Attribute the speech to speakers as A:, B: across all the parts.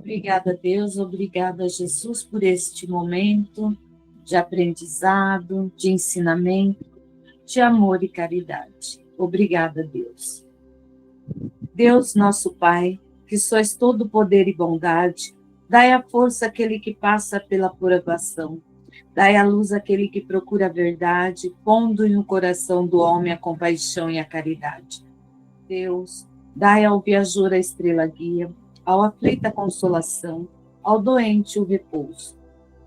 A: Obrigada, Deus, obrigada, Jesus, por este momento de aprendizado, de ensinamento, de amor e caridade. Obrigada, Deus. Deus, nosso Pai, que sois todo poder e bondade, dai a força àquele que passa pela provação, dai a luz àquele que procura a verdade, pondo no coração do homem a compaixão e a caridade. Deus, dai ao viajor a estrela guia, ao aflito a consolação, ao doente o repouso.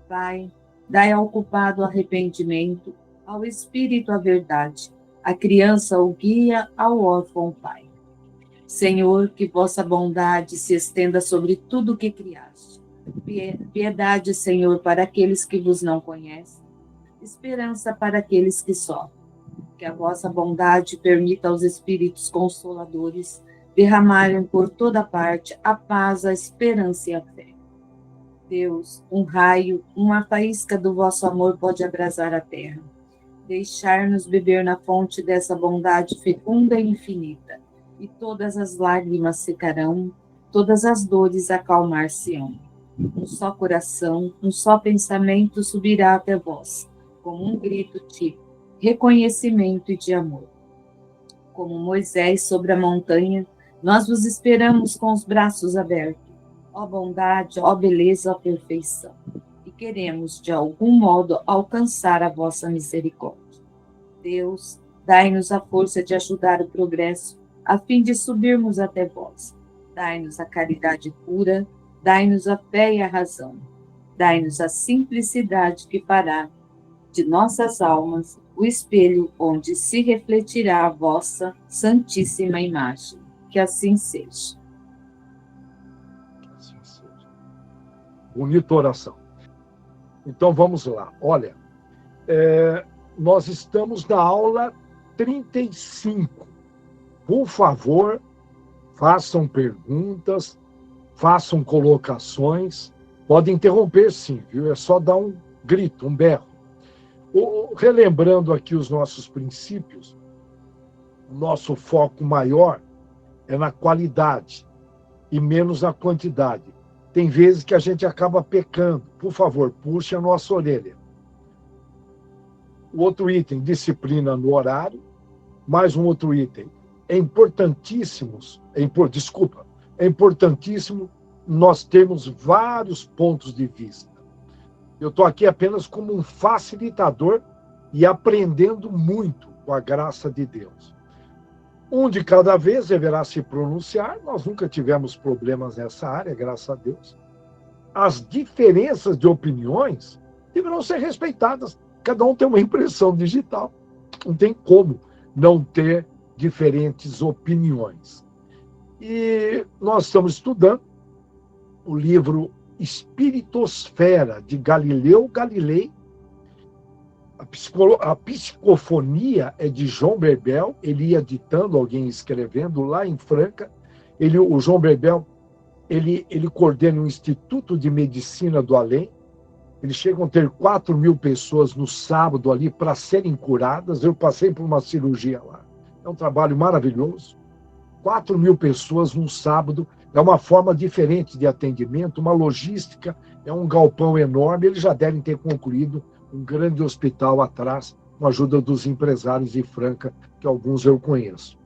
A: Pai, dai ao culpado o arrependimento, ao espírito a verdade, à criança o guia, ao órfão o pai. Senhor, que vossa bondade se estenda sobre tudo o que criaste. Piedade, Senhor, para aqueles que vos não conhecem, esperança para aqueles que sofrem. Que a vossa bondade permita aos espíritos consoladores derramarem por toda parte a paz, a esperança e a fé. Deus, um raio, uma faísca do vosso amor pode abrasar a terra, deixar-nos beber na fonte dessa bondade fecunda e infinita, e todas as lágrimas secarão, todas as dores acalmar-se-ão. Um só coração, um só pensamento subirá até vós, como um grito de reconhecimento e de amor. Como Moisés sobre a montanha, nós vos esperamos com os braços abertos. Ó bondade, ó beleza, ó perfeição. E queremos, de algum modo, alcançar a vossa misericórdia. Deus, dai-nos a força de ajudar o progresso, a fim de subirmos até vós. Dai-nos a caridade pura, dai-nos a fé e a razão. Dai-nos a simplicidade que fará de nossas almas o espelho onde se refletirá a vossa santíssima imagem. Que assim seja.
B: Assim seja. Bonita oração. Então vamos lá. Olha, nós estamos na aula 35. Por favor, façam perguntas, façam colocações. Pode interromper, sim, viu? É só dar um grito, um berro. Relembrando aqui os nossos princípios, o nosso foco maior é na qualidade e menos na quantidade. Tem vezes que a gente acaba pecando. Por favor, puxe a nossa orelha. O outro item, disciplina no horário. Mais um outro item. É importantíssimo nós termos vários pontos de vista. Eu estou aqui apenas como um facilitador e aprendendo muito com a graça de Deus. Um de cada vez deverá se pronunciar, nós nunca tivemos problemas nessa área, graças a Deus. As diferenças de opiniões deverão ser respeitadas. Cada um tem uma impressão digital. Não tem como não ter diferentes opiniões. E nós estamos estudando o livro Espiritosfera, de Galileu Galilei. A psicofonia é de João Bebel, ele ia ditando, alguém escrevendo, lá em Franca. O João Bebel, ele coordena o Instituto de Medicina do Além. Eles chegam a ter 4.000 pessoas no sábado ali para serem curadas. Eu passei por uma cirurgia lá. É um trabalho maravilhoso. 4.000 pessoas no sábado. É uma forma diferente de atendimento, uma logística, é um galpão enorme. Eles já devem ter concluído um grande hospital atrás, com a ajuda dos empresários de Franca, que alguns eu conheço.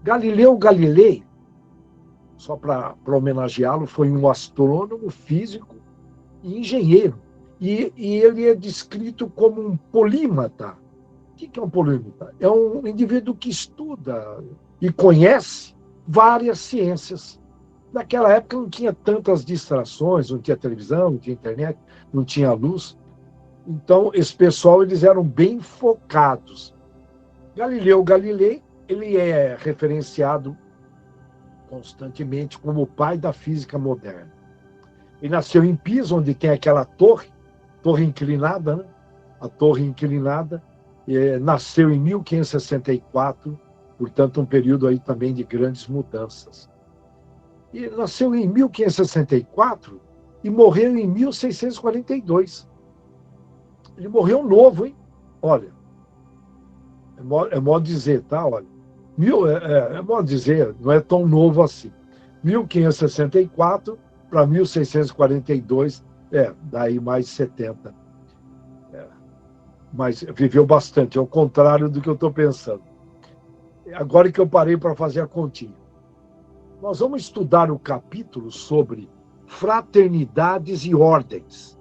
B: Galileu Galilei, só para homenageá-lo, foi um astrônomo, físico e engenheiro. E ele é descrito como um polímata. O que é um polímata? É um indivíduo que estuda e conhece várias ciências. Naquela época não tinha tantas distrações, não tinha televisão, não tinha internet, não tinha luz. Então, esse pessoal, eles eram bem focados. Galileu Galilei, ele é referenciado constantemente como o pai da física moderna. Ele nasceu em Pisa, onde tem aquela torre inclinada, né? A torre inclinada, nasceu em 1564, portanto, um período aí também de grandes mudanças. E nasceu em 1564 e morreu em 1642. Ele morreu novo, hein? Olha, é modo de dizer, tá? Olha, é modo de dizer, não é tão novo assim. 1564 para 1642, daí mais 70. Mas viveu bastante, ao contrário do que eu estou pensando. Agora que eu parei para fazer a continha. Nós vamos estudar o capítulo sobre fraternidades e ordens.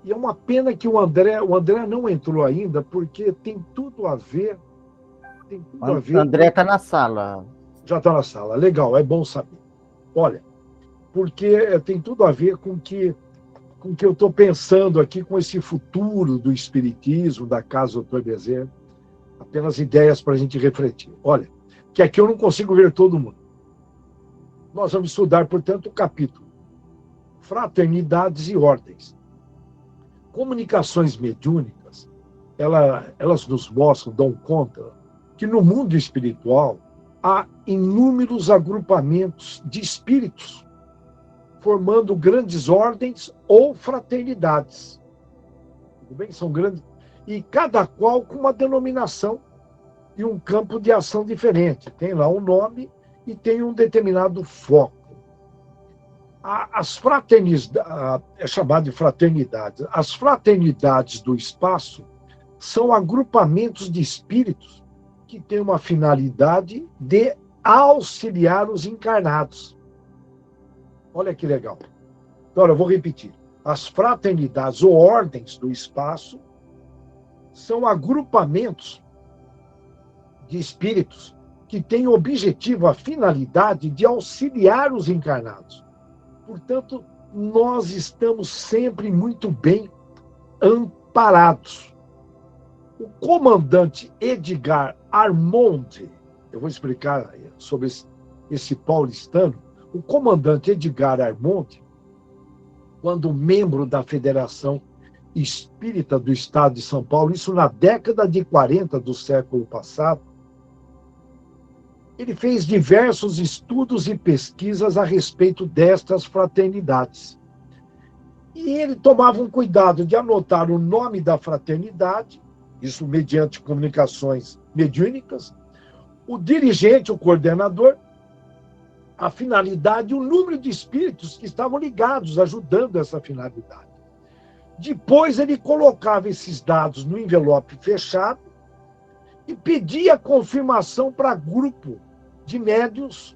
B: E é uma pena que o André não entrou ainda, porque tem tudo a ver.
C: O André está na sala.
B: Já está na sala, legal, é bom saber. Olha, porque tem tudo a ver com o que eu estou pensando aqui, com esse futuro do Espiritismo, da Casa Dr. Bezerra. Apenas ideias para a gente refletir. Olha, que aqui eu não consigo ver todo mundo. Nós vamos estudar, portanto, o capítulo Fraternidades e Ordens. Comunicações mediúnicas, elas nos mostram, dão conta, que no mundo espiritual há inúmeros agrupamentos de espíritos, formando grandes ordens ou fraternidades. Tudo bem? São grandes. E cada qual com uma denominação e um campo de ação diferente. Tem lá um nome e tem um determinado foco. As fraternidades, é chamado de fraternidades. As fraternidades do espaço são agrupamentos de espíritos que têm uma finalidade de auxiliar os encarnados. Olha que legal. Então, eu vou repetir. As fraternidades ou ordens do espaço são agrupamentos de espíritos que têm o objetivo, a finalidade de auxiliar os encarnados. Portanto, nós estamos sempre muito bem amparados. O comandante Edgar Armond, eu vou explicar sobre esse paulistano, o comandante Edgar Armond, quando membro da Federação Espírita do Estado de São Paulo, isso na década de 40 do século passado, ele fez diversos estudos e pesquisas a respeito destas fraternidades. E ele tomava um cuidado de anotar o nome da fraternidade, isso mediante comunicações mediúnicas, o dirigente, o coordenador, a finalidade e o número de espíritos que estavam ligados, ajudando essa finalidade. Depois ele colocava esses dados no envelope fechado e pedia confirmação para grupos de médiuns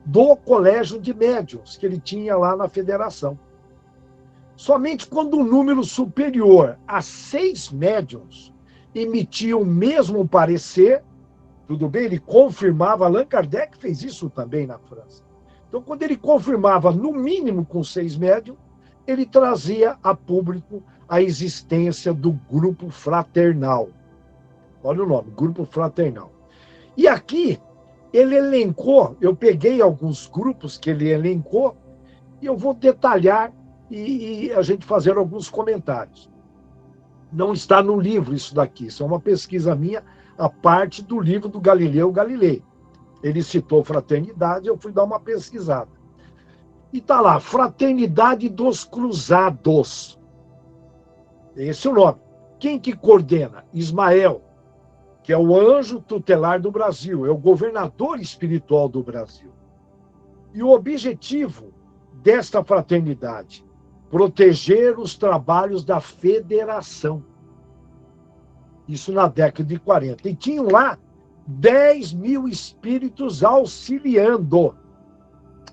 B: do colégio de médiuns que ele tinha lá na federação. Somente quando um número superior a 6 médiuns emitia o mesmo parecer, tudo bem, ele confirmava, Allan Kardec fez isso também na França. Então, quando ele confirmava, no mínimo com 6 médiuns, ele trazia a público a existência do grupo fraternal. Olha o nome, grupo fraternal. E aqui, ele elencou, eu peguei alguns grupos que ele elencou, e eu vou detalhar e a gente fazer alguns comentários. Não está no livro isso daqui, isso é uma pesquisa minha, a parte do livro do Galileu Galilei. Ele citou fraternidade, eu fui dar uma pesquisada. E está lá, Fraternidade dos Cruzados. Esse é o nome. Quem que coordena? Ismael, que é o anjo tutelar do Brasil, é o governador espiritual do Brasil. E o objetivo desta fraternidade, proteger os trabalhos da federação. Isso na década de 40. E tinham lá 10 mil espíritos auxiliando.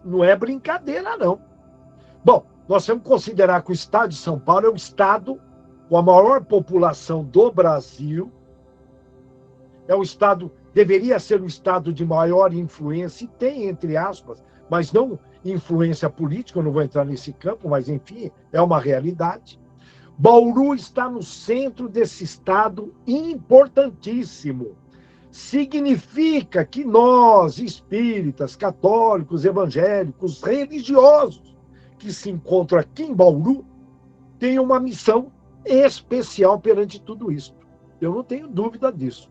B: Não é brincadeira, não. Bom, nós temos que considerar que o estado de São Paulo é o estado com a maior população do Brasil. É o estado, deveria ser o estado de maior influência, e tem, entre aspas, mas não influência política, eu não vou entrar nesse campo, mas, enfim, é uma realidade. Bauru está no centro desse estado importantíssimo. Significa que nós, espíritas, católicos, evangélicos, religiosos, que se encontram aqui em Bauru, tem uma missão especial perante tudo isso. Eu não tenho dúvida disso.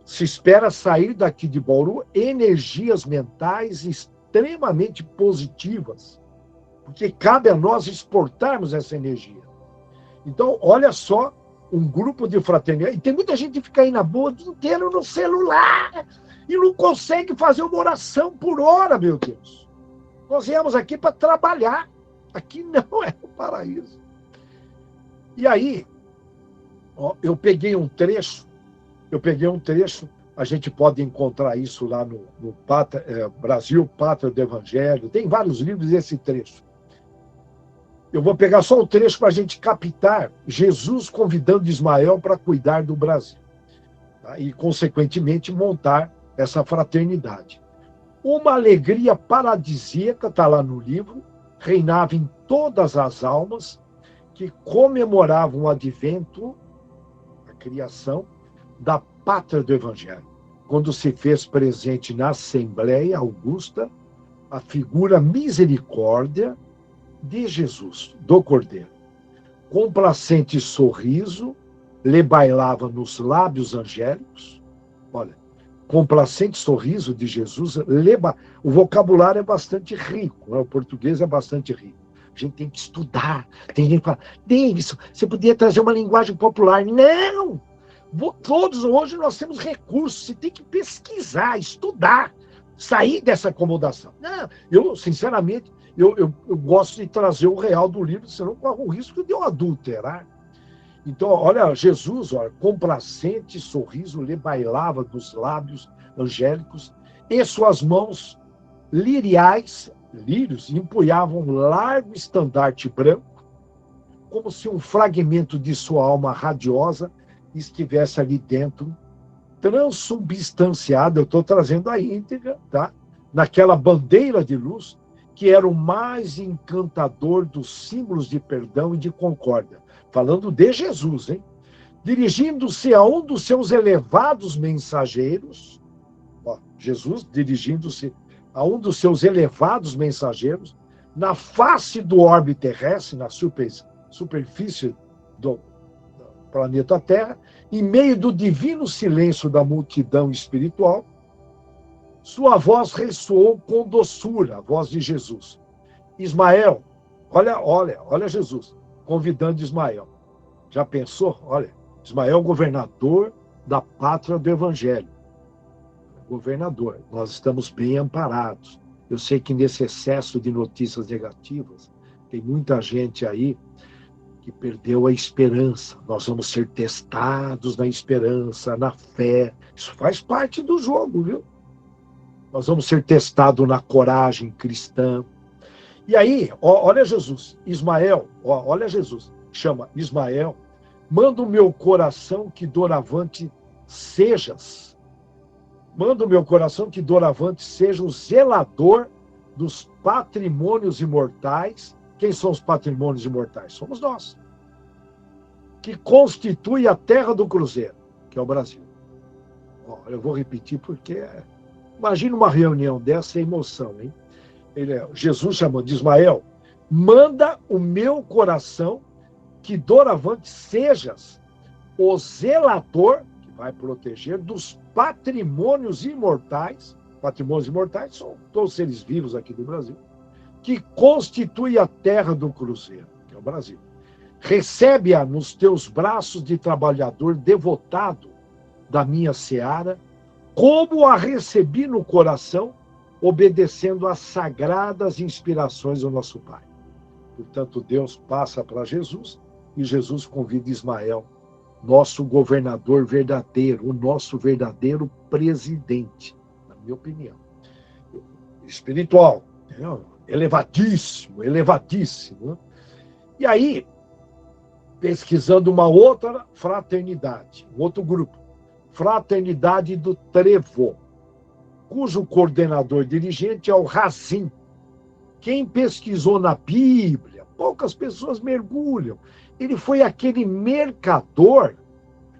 B: Se espera sair daqui de Bauru energias mentais extremamente positivas, porque cabe a nós exportarmos essa energia. Então, olha só, um grupo de fraternidade, e tem muita gente que fica aí na boa o dia inteiro no celular, e não consegue fazer uma oração por hora, meu Deus. Nós viemos aqui para trabalhar. Aqui não é o paraíso. E aí, ó, eu peguei um trecho, a gente pode encontrar isso lá no Brasil, Pátria do Evangelho, tem vários livros desse trecho. Eu vou pegar só o trecho para a gente captar Jesus convidando Ismael para cuidar do Brasil, tá? E, consequentemente, montar essa fraternidade. Uma alegria paradisíaca, está lá no livro, reinava em todas as almas que comemoravam o advento, a criação, da pátria do Evangelho, quando se fez presente na Assembleia Augusta a figura misericórdia de Jesus, do Cordeiro. Complacente sorriso lhe bailava nos lábios angélicos. Olha, complacente sorriso de Jesus, o vocabulário é bastante rico, né? O português é bastante rico. A gente tem que estudar. Tem gente que fala, Davidson, você podia trazer uma linguagem popular. Não! Todos hoje nós temos recursos, você tem que pesquisar, estudar, sair dessa acomodação. Não, eu, sinceramente, eu gosto de trazer o real do livro, senão corre o risco de eu adulterar. Então, olha, Jesus, olha, complacente sorriso lhe bailava dos lábios angélicos, e suas mãos lírios, empunhavam um largo estandarte branco, como se um fragmento de sua alma radiosa estivesse ali dentro, transubstanciado, eu estou trazendo a íntegra, tá? Naquela bandeira de luz, que era o mais encantador dos símbolos de perdão e de concórdia. Falando de Jesus, hein? Dirigindo-se a um dos seus elevados mensageiros, ó, Jesus dirigindo-se a um dos seus elevados mensageiros, na face do orbe terrestre, na superfície do planeta Terra, em meio do divino silêncio da multidão espiritual, sua voz ressoou com doçura, a voz de Jesus. Ismael, olha Jesus, convidando Ismael. Já pensou? Olha, Ismael, governador da pátria do Evangelho. Governador, nós estamos bem amparados. Eu sei que nesse excesso de notícias negativas, tem muita gente aí que perdeu a esperança. Nós vamos ser testados na esperança, na fé. Isso faz parte do jogo, viu? Nós vamos ser testados na coragem cristã. E aí, olha Jesus, Ismael, olha Jesus, chama Ismael, manda o meu coração que doravante sejas. Manda o meu coração que doravante seja o zelador dos patrimônios imortais. Quem são os patrimônios imortais? Somos nós. Que constitui a terra do cruzeiro, que é o Brasil. Eu vou repetir porque... Imagina uma reunião dessa, é emoção, hein? Jesus chamando de Ismael, manda o meu coração que doravante sejas o zelador, que vai proteger, dos patrimônios imortais. Patrimônios imortais são todos os seres vivos aqui do Brasil, que constitui a terra do cruzeiro, que é o Brasil. Recebe-a nos teus braços de trabalhador devotado da minha seara, como a recebi no coração, obedecendo às sagradas inspirações do nosso Pai. Portanto, Deus passa para Jesus e Jesus convida Ismael, nosso governador verdadeiro, o nosso verdadeiro presidente, na minha opinião. Espiritual, elevadíssimo, elevadíssimo. E aí, pesquisando uma outra fraternidade, um outro grupo, Fraternidade do Trevo, cujo coordenador dirigente é o Razim. Quem pesquisou na Bíblia, poucas pessoas mergulham. Ele foi aquele mercador,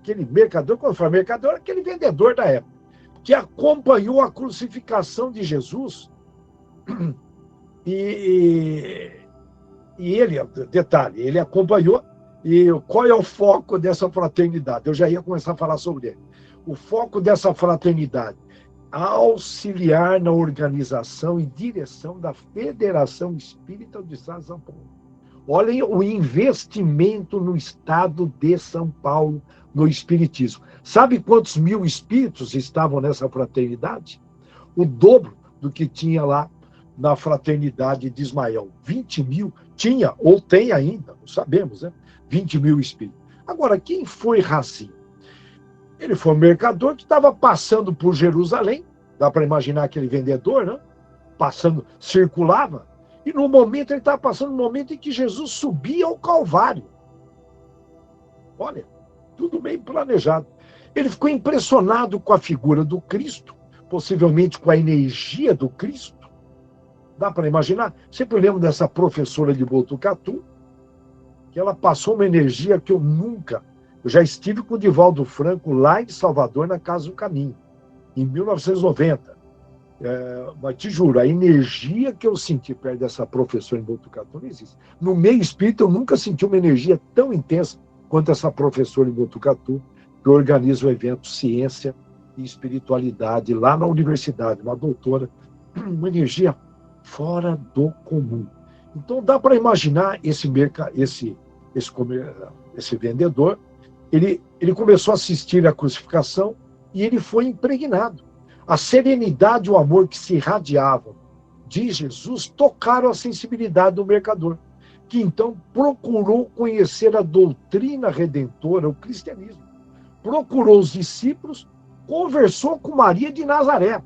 B: quando eu falo mercador, aquele vendedor da época, que acompanhou a crucificação de Jesus. E ele, detalhe, ele acompanhou. E qual é o foco dessa fraternidade? Eu já ia começar a falar sobre ele. O foco dessa fraternidade, auxiliar na organização e direção da Federação Espírita do Estado de São Paulo. Olhem o investimento no Estado de São Paulo, no espiritismo. Sabe quantos mil espíritos estavam nessa fraternidade? O dobro do que tinha lá na fraternidade de Ismael. 20 mil tinha, ou tem ainda, não sabemos, né? 20 mil espíritos. Agora, quem foi Razim? Ele foi um mercador que estava passando por Jerusalém, dá para imaginar aquele vendedor, né? Passando, circulava, e no momento, ele estava passando no momento em que Jesus subia ao Calvário. Olha, tudo bem planejado. Ele ficou impressionado com a figura do Cristo, possivelmente com a energia do Cristo. Dá para imaginar? Sempre lembro dessa professora de Botucatu, que ela passou uma energia que eu nunca... Eu já estive com o Divaldo Franco lá em Salvador, na Casa do Caminho, em 1990. Mas te juro, a energia que eu senti perto dessa professora em Botucatu não existe. No meio espírita, eu nunca senti uma energia tão intensa quanto essa professora em Botucatu, que organiza o evento Ciência e Espiritualidade lá na universidade, uma doutora, uma energia fora do comum. Então dá para imaginar esse vendedor, ele começou a assistir à crucificação e ele foi impregnado. A serenidade e o amor que se irradiavam de Jesus tocaram a sensibilidade do mercador, que então procurou conhecer a doutrina redentora, o cristianismo. Procurou os discípulos, conversou com Maria de Nazaré.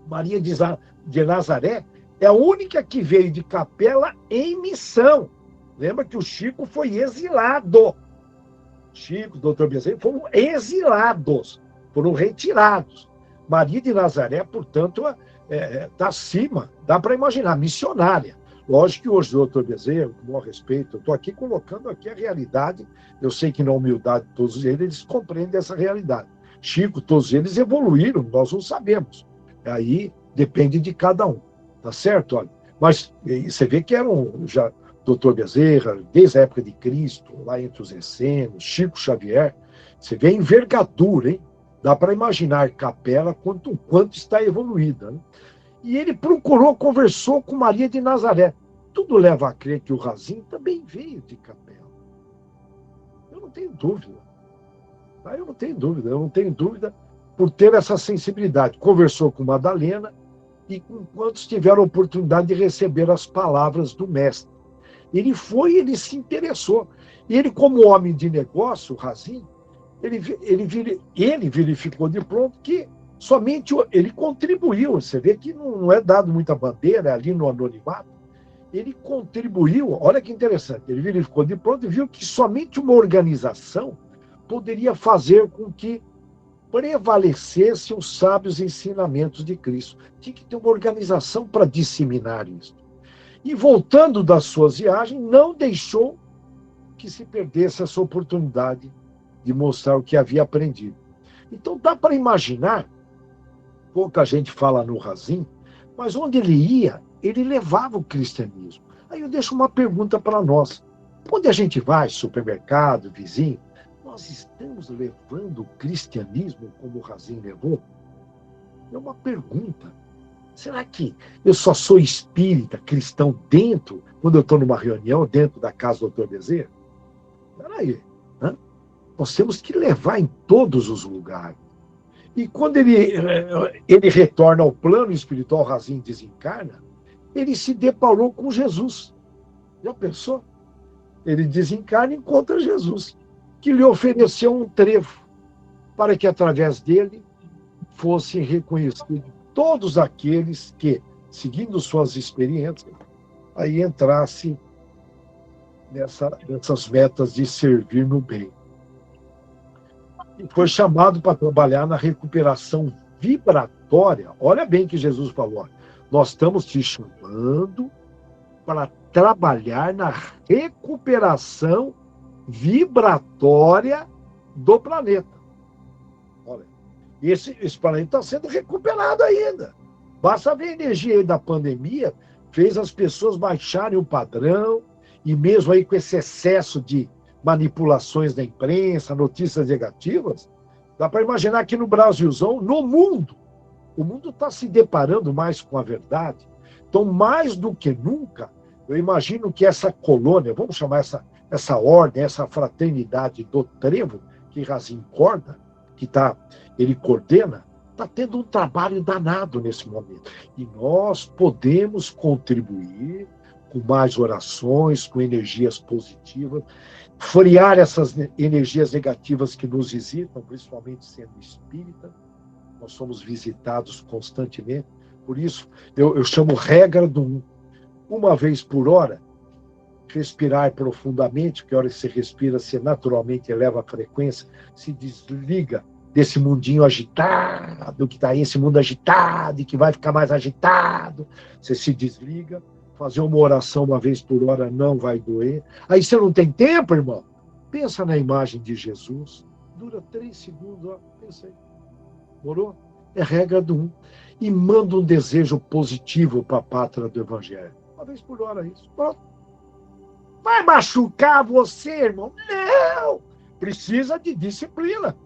B: Maria de Nazaré é a única que veio de Capela em missão. Lembra que o Chico foi exilado. Chico, doutor Bezerra, foram exilados, foram retirados. Maria de Nazaré, portanto, está acima, dá para imaginar, missionária. Lógico que hoje, doutor Bezerra, com o maior respeito, eu estou aqui colocando aqui a realidade, eu sei que na humildade de todos eles compreendem essa realidade. Chico, todos eles evoluíram, nós não sabemos. Aí depende de cada um, tá certo? Olha, mas você vê que eram já doutor Bezerra, desde a época de Cristo, lá entre os essenos, Chico Xavier, você vê a envergadura, hein? Dá para imaginar Capela quanto está evoluída, né? E ele conversou com Maria de Nazaré. Tudo leva a crer que o Razim também veio de Capela. Eu não tenho dúvida. Eu não tenho dúvida por ter essa sensibilidade. Conversou com Madalena e com quantos tiveram a oportunidade de receber as palavras do mestre. Ele se interessou. E ele, como homem de negócio, o Razim, ele verificou de pronto que somente ele contribuiu. Você vê que não é dado muita bandeira ali no anonimato. Ele contribuiu, olha que interessante, ele verificou de pronto e viu que somente uma organização poderia fazer com que prevalecessem os sábios ensinamentos de Cristo. Tinha que ter uma organização para disseminar isso. E voltando das suas viagens, não deixou que se perdesse essa oportunidade de mostrar o que havia aprendido. Então dá para imaginar, pouca gente fala no Razim, mas onde ele ia, ele levava o cristianismo. Aí eu deixo uma pergunta para nós. Onde a gente vai, supermercado, vizinho, nós estamos levando o cristianismo como o Razim levou? É uma pergunta. Será que eu só sou espírita, cristão dentro, quando eu estou numa reunião, dentro da casa do Dr. Bezerra? Espera aí. Nós temos que levar em todos os lugares. E quando ele retorna ao plano espiritual, Razim desencarna, ele se deparou com Jesus. Já pensou? Ele desencarna e encontra Jesus, que lhe ofereceu um trevo, para que através dele fossem reconhecidos todos aqueles seguindo suas experiências, aí entrasse nessas metas de servir no bem. E foi chamado para trabalhar na recuperação vibratória. Olha bem que Jesus falou, nós estamos te chamando para trabalhar na recuperação vibratória do planeta. Olha, esse planeta está sendo recuperado ainda. Basta ver a energia aí da pandemia, fez as pessoas baixarem o padrão, e mesmo aí com esse excesso de manipulações da imprensa, notícias negativas, dá para imaginar que no Brasilzão, no mundo, o mundo está se deparando mais com a verdade. Então, mais do que nunca, eu imagino que essa colônia, vamos chamar essa ordem, essa fraternidade do trevo, que Razin ele coordena, está tendo um trabalho danado nesse momento. E nós podemos contribuir com mais orações, com energias positivas, frear essas energias negativas que nos visitam, principalmente sendo espírita. Nós somos visitados constantemente. Por isso, eu chamo regra do 1. Uma vez por hora, respirar profundamente, porque a hora que você respira, você naturalmente eleva a frequência, se desliga desse mundinho agitado, que está aí, esse mundo agitado, e que vai ficar mais agitado. Você se desliga, fazer uma oração uma vez por hora não vai doer. Aí você não tem tempo, irmão? Pensa na imagem de Jesus, dura 3 segundos, ó, pensa aí. Morou? É regra do 1. E manda um desejo positivo para a pátria do Evangelho. Uma vez por hora, isso. Pronto. Vai machucar você, irmão? Não! Precisa de disciplina.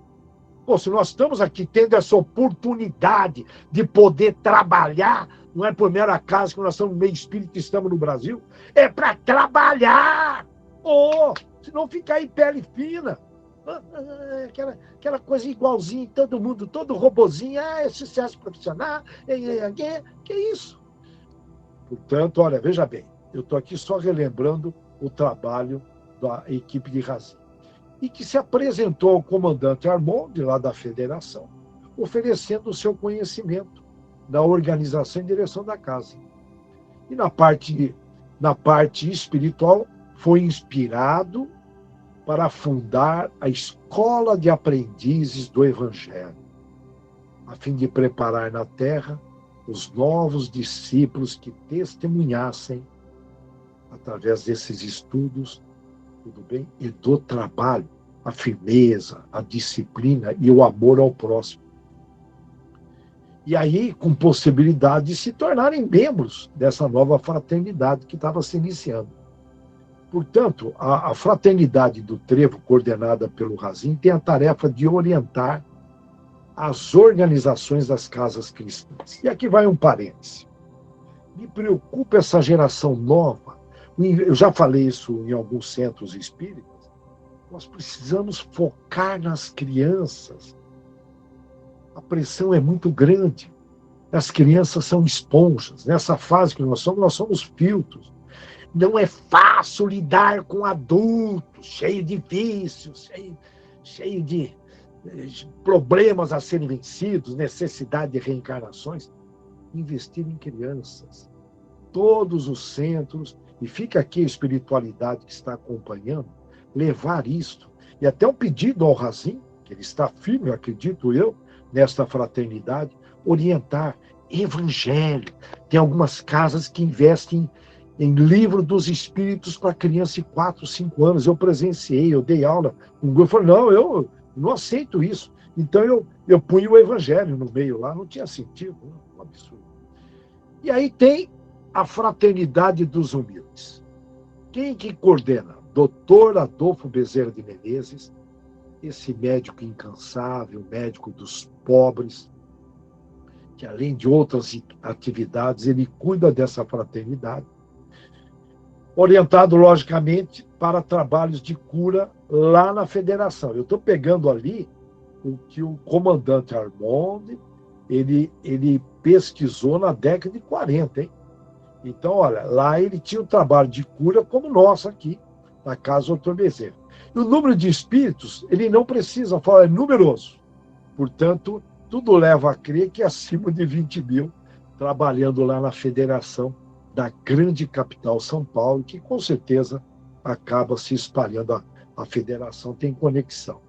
B: Pô, se nós estamos aqui tendo essa oportunidade de poder trabalhar, não é por mera acaso que nós estamos no meio espírita e estamos no Brasil, é para trabalhar! Se não ficar aí pele fina. Aquela coisa igualzinha em todo mundo, todo robozinho, é sucesso profissional, que isso? Portanto, olha, veja bem, eu estou aqui só relembrando o trabalho da equipe de Razin, e que se apresentou ao comandante Armond, lá da Federação, oferecendo o seu conhecimento da organização em direção da casa. E na parte espiritual, foi inspirado para fundar a Escola de Aprendizes do Evangelho, a fim de preparar na Terra os novos discípulos que testemunhassem, através desses estudos, tudo bem? E do trabalho, a firmeza, a disciplina e o amor ao próximo. E aí, com possibilidade de se tornarem membros dessa nova fraternidade que estava se iniciando. Portanto, a fraternidade do Trevo, coordenada pelo Razin, tem a tarefa de orientar as organizações das casas cristãs. E aqui vai um parêntese. Me preocupa essa geração nova. Eu já falei isso em alguns centros espíritas. Nós precisamos focar nas crianças. A pressão é muito grande. As crianças são esponjas. Nessa fase que nós somos filtros. Não é fácil lidar com adultos, cheio de vícios, cheio de problemas a serem vencidos, necessidade de reencarnações. Investir em crianças. Todos os centros, e fica aqui a espiritualidade que está acompanhando, levar isto. E até um pedido ao Razin, que ele está firme, acredito eu, nesta fraternidade, orientar evangelho. Tem algumas casas que investem em livro dos espíritos para criança de 4, 5 anos. Eu presenciei, eu dei aula. Um grupo falou, não, eu não aceito isso. Então eu punho o evangelho no meio lá, não tinha sentido, um absurdo. E aí tem a fraternidade dos humildes. Quem que coordena? Dr. Adolfo Bezerra de Menezes, esse médico incansável, médico dos pobres, que além de outras atividades, ele cuida dessa fraternidade, orientado, logicamente, para trabalhos de cura lá na Federação. Eu estou pegando ali o que o comandante Armond, ele pesquisou na década de 40, hein? Então, olha, lá ele tinha um trabalho de cura como nós aqui, na Casa Dr. Bezerra. E o número de espíritos, ele não precisa falar, é numeroso. Portanto, tudo leva a crer que é acima de 20 mil trabalhando lá na Federação da grande capital São Paulo, que com certeza acaba se espalhando. A Federação tem conexão.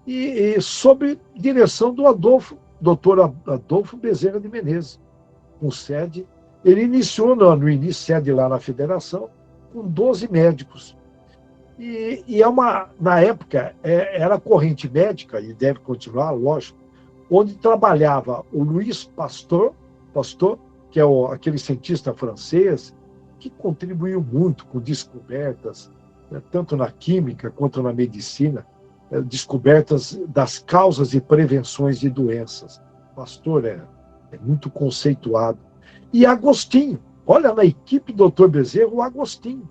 B: E sob direção do Dr. Adolfo Bezerra de Menezes, com sede. Ele iniciou no início, sede lá na Federação, com 12 médicos. E na época, era corrente médica, e deve continuar, lógico, onde trabalhava o Louis Pasteur, que é aquele cientista francês, que contribuiu muito com descobertas, tanto na química quanto na medicina, descobertas das causas e prevenções de doenças. Pasteur é muito conceituado. E Agostinho, olha na equipe do Dr. Bezerra, o Agostinho.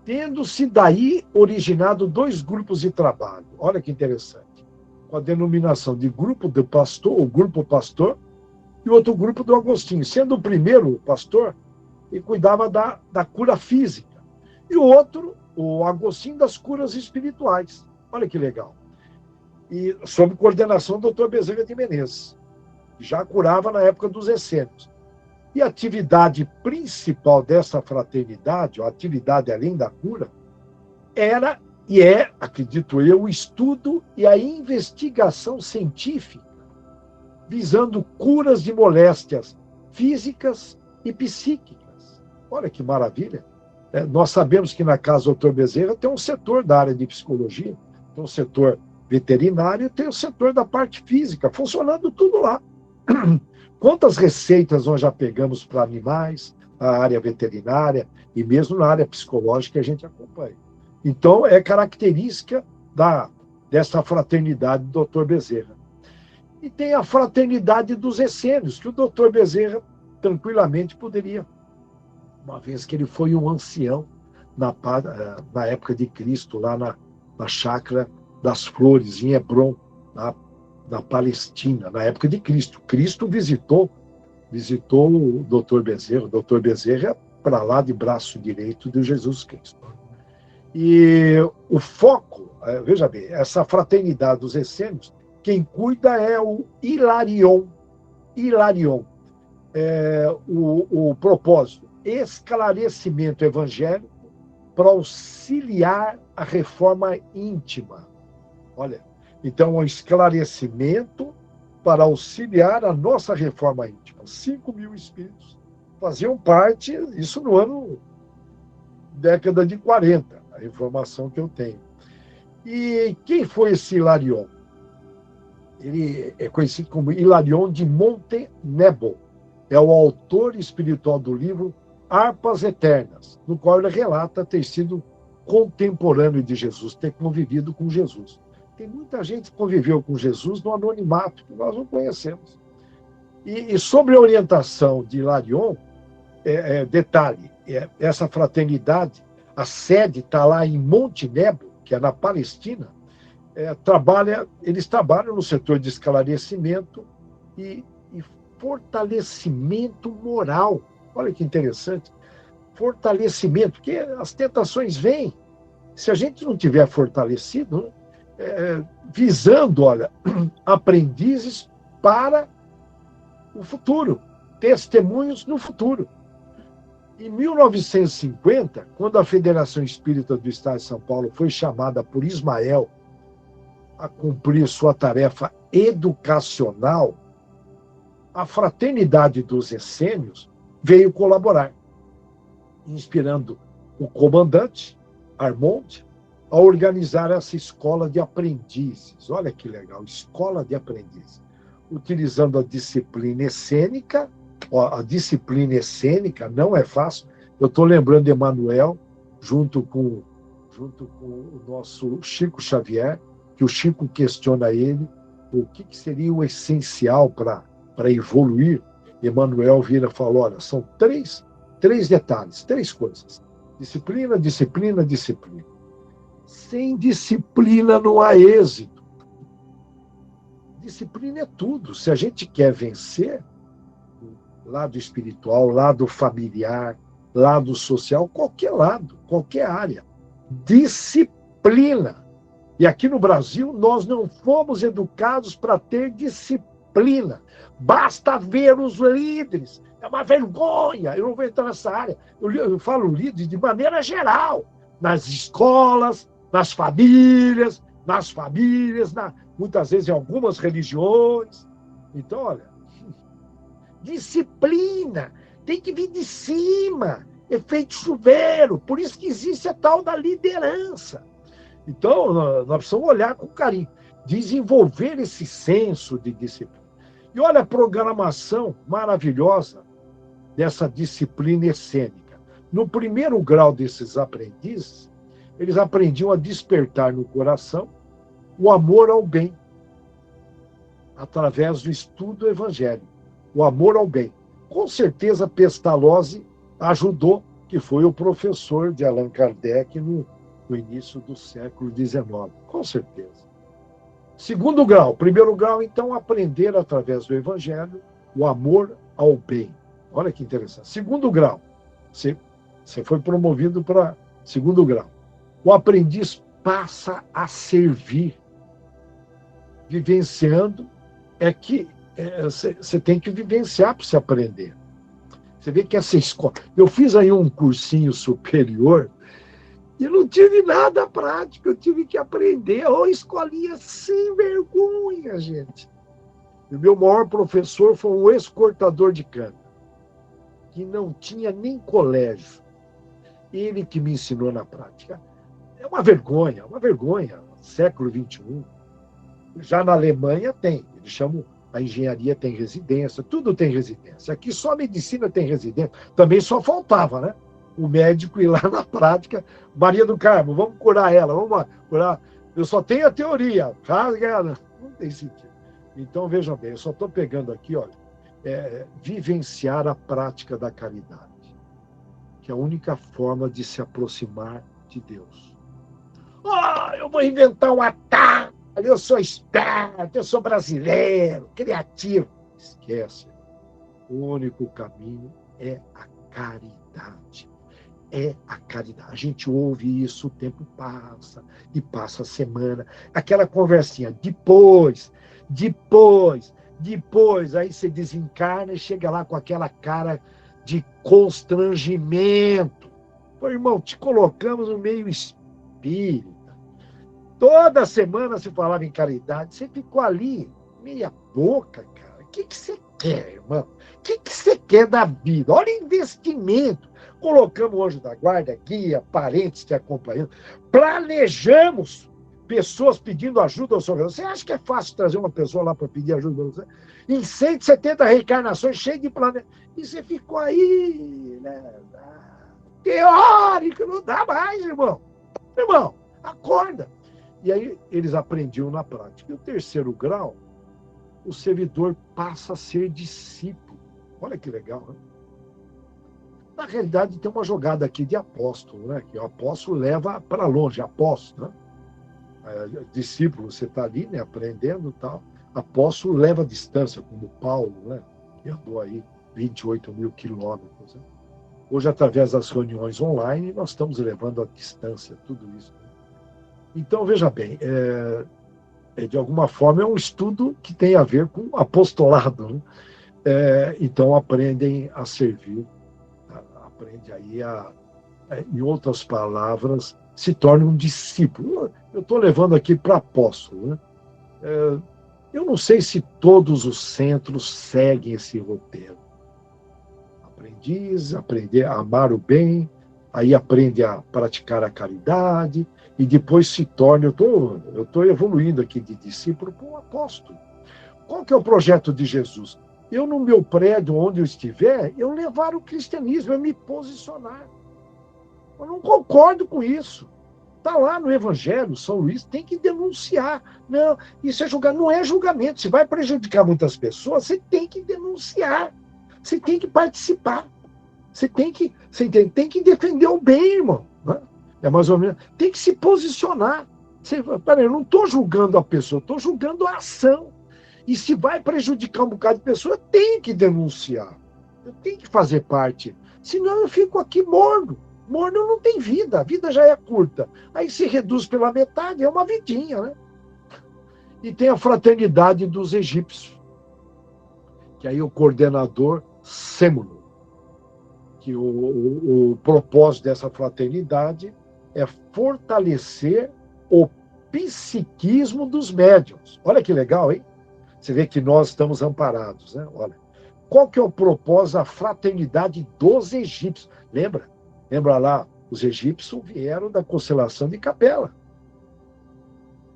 B: tendo-se daí originado 2 grupos de trabalho. Olha que interessante. Com a denominação de grupo do pastor, o grupo pastor, e outro grupo do Agostinho. Sendo o primeiro pastor, ele cuidava da cura física. E o outro, o Agostinho, das curas espirituais. Olha que legal. E sob coordenação do Dr. Bezerra de Menezes. Já curava na época dos essênios. E a atividade principal dessa fraternidade, a atividade além da cura, era e é, acredito eu, o estudo e a investigação científica, visando curas de moléstias físicas e psíquicas. Olha que maravilha! Nós sabemos que na casa do Dr. Bezerra tem um setor da área de psicologia, tem um setor veterinário e tem o setor da parte física, funcionando tudo lá. Quantas receitas nós já pegamos para animais, a área veterinária e mesmo na área psicológica a gente acompanha. Então, é característica dessa fraternidade do Dr. Bezerra. E tem a fraternidade dos essênios, que o Dr. Bezerra tranquilamente poderia, uma vez que ele foi um ancião na época de Cristo, lá na chácara das Flores, em Hebrom, na Palestina, na época de Cristo. Cristo visitou o Dr. Bezerra. O Dr. Bezerra é para lá de braço direito de Jesus Cristo. E o foco, veja bem, essa fraternidade dos essênios, quem cuida é o Hilarion. Hilarion. O propósito, esclarecimento evangélico para auxiliar a reforma íntima. Olha, então, um esclarecimento para auxiliar a nossa reforma íntima. 5.000 espíritos faziam parte, isso no década de 40, a informação que eu tenho. E quem foi esse Hilarion? Ele é conhecido como Hilarion de Montenebo. É o autor espiritual do livro Harpas Eternas, no qual ele relata ter sido contemporâneo de Jesus, ter convivido com Jesus. Tem muita gente que conviveu com Jesus no anonimato, que nós não conhecemos. E sobre a orientação de Hilarion, detalhe, essa fraternidade, a sede está lá em Monte Nebo, que é na Palestina, eles trabalham no setor de esclarecimento e fortalecimento moral. Olha que interessante. Fortalecimento, porque as tentações vêm. Se a gente não tiver fortalecido, visando, olha, aprendizes para o futuro, testemunhos no futuro. Em 1950, quando a Federação Espírita do Estado de São Paulo foi chamada por Ismael a cumprir sua tarefa educacional, a Fraternidade dos Essênios veio colaborar, inspirando o comandante, Armond, a organizar essa escola de aprendizes. Olha que legal, escola de aprendizes. Utilizando a disciplina essênica. A disciplina essênica não é fácil. Eu estou lembrando de Emmanuel, junto com o nosso Chico Xavier, que o Chico questiona ele o que seria o essencial para evoluir. Emmanuel vira e fala, olha, são três detalhes, 3 coisas. Disciplina, disciplina, disciplina. Sem disciplina não há êxito. Disciplina é tudo. Se a gente quer vencer, lado espiritual, lado familiar, lado social, qualquer lado, qualquer área. Disciplina. E aqui no Brasil, nós não fomos educados para ter disciplina. Basta ver os líderes. É uma vergonha. Eu não vou entrar nessa área. Eu falo líderes de maneira geral. Nas escolas, nas famílias, muitas vezes em algumas religiões. Então, olha, disciplina tem que vir de cima, efeito chuveiro, por isso que existe a tal da liderança. Então, nós precisamos olhar com carinho, desenvolver esse senso de disciplina. E olha a programação maravilhosa dessa disciplina essênica. No primeiro grau desses aprendizes, eles aprendiam a despertar no coração o amor ao bem, através do estudo evangélico. O amor ao bem. Com certeza, Pestalozzi ajudou que foi o professor de Allan Kardec no início do século XIX, com certeza. Segundo grau. Primeiro grau, então, aprender através do Evangelho o amor ao bem. Olha que interessante. Segundo grau, você foi promovido para segundo grau. O aprendiz passa a servir. Vivenciando é que você tem que vivenciar para você aprender. Você vê que essa escola... Eu fiz aí um cursinho superior e não tive nada prático, eu tive que aprender. Escolinha sem vergonha, gente. E o meu maior professor foi um ex-cortador de cana, que não tinha nem colégio. Ele que me ensinou na prática. É uma vergonha. Século XXI. Já na Alemanha tem. Eles chamam, a engenharia tem residência, tudo tem residência. Aqui só a medicina tem residência. Também só faltava, né? O médico ir lá na prática. Maria do Carmo, vamos curar ela, vamos curar. Eu só tenho a teoria. Não tem sentido. Então, veja bem, eu só estou pegando aqui, olha, vivenciar a prática da caridade, que é a única forma de se aproximar de Deus. Eu vou inventar um atalho, eu sou esperto, eu sou brasileiro, criativo. Esquece. O único caminho é a caridade. É a caridade. A gente ouve isso, o tempo passa, e passa a semana. Aquela conversinha, depois, aí você desencarna e chega lá com aquela cara de constrangimento. Pô, irmão, te colocamos no meio espírita. Toda semana se falava em caridade, você ficou ali, meia boca, cara. O que você quer, irmão? O que você quer da vida? Olha o investimento. Colocamos o anjo da guarda, guia, parentes te acompanhando. Planejamos pessoas pedindo ajuda ao Senhor. Você acha que é fácil trazer uma pessoa lá para pedir ajuda a você? Em 170 reencarnações, cheio de planejamento. E você ficou aí, né? Teórico, não dá mais, irmão. Irmão, acorda. E aí eles aprendiam na prática. E o terceiro grau, o servidor passa a ser discípulo. Olha que legal, né? Na realidade, tem uma jogada aqui de apóstolo, né? Que o apóstolo leva para longe, apóstolo, né? Discípulo, você está ali, né? Aprendendo e tal. Apóstolo leva a distância, como Paulo, né? Que andou aí 28 mil quilômetros. Né? Hoje, através das reuniões online, nós estamos levando a distância, tudo isso. Né? Então, veja bem, de alguma forma, é um estudo que tem a ver com apostolado. Né? Então, aprendem a servir, aprende aí em outras palavras, se torna um discípulo. Eu estou levando aqui para apóstolo. Né? Eu não sei se todos os centros seguem esse roteiro. Aprendiz, aprender a amar o bem, aí aprende a praticar a caridade, e depois se torna... Eu estou evoluindo aqui de discípulo para um apóstolo. Qual que é o projeto de Jesus? Eu, no meu prédio, onde eu estiver, eu levar o cristianismo, eu me posicionar. Eu não concordo com isso. Está lá no Evangelho, São Luís tem que denunciar. Não, isso é julgamento, não é julgamento. Se vai prejudicar muitas pessoas, você tem que denunciar. Você tem que participar. Você tem que defender o bem, irmão. Né? É mais ou menos. Tem que se posicionar. Peraí, eu não estou julgando a pessoa, estou julgando a ação. E se vai prejudicar um bocado de pessoa, tem que denunciar. Eu tenho que fazer parte. Senão eu fico aqui morno. Morno não tem vida, a vida já é curta. Aí se reduz pela metade, é uma vidinha, né? E tem a fraternidade dos egípcios, que aí o coordenador Sêmulo, que o propósito dessa fraternidade é fortalecer o psiquismo dos médiuns. Olha que legal, hein? Você vê que nós estamos amparados, né? Olha, qual que é o propósito da fraternidade dos egípcios? Lembra lá, os egípcios vieram da constelação de Capela.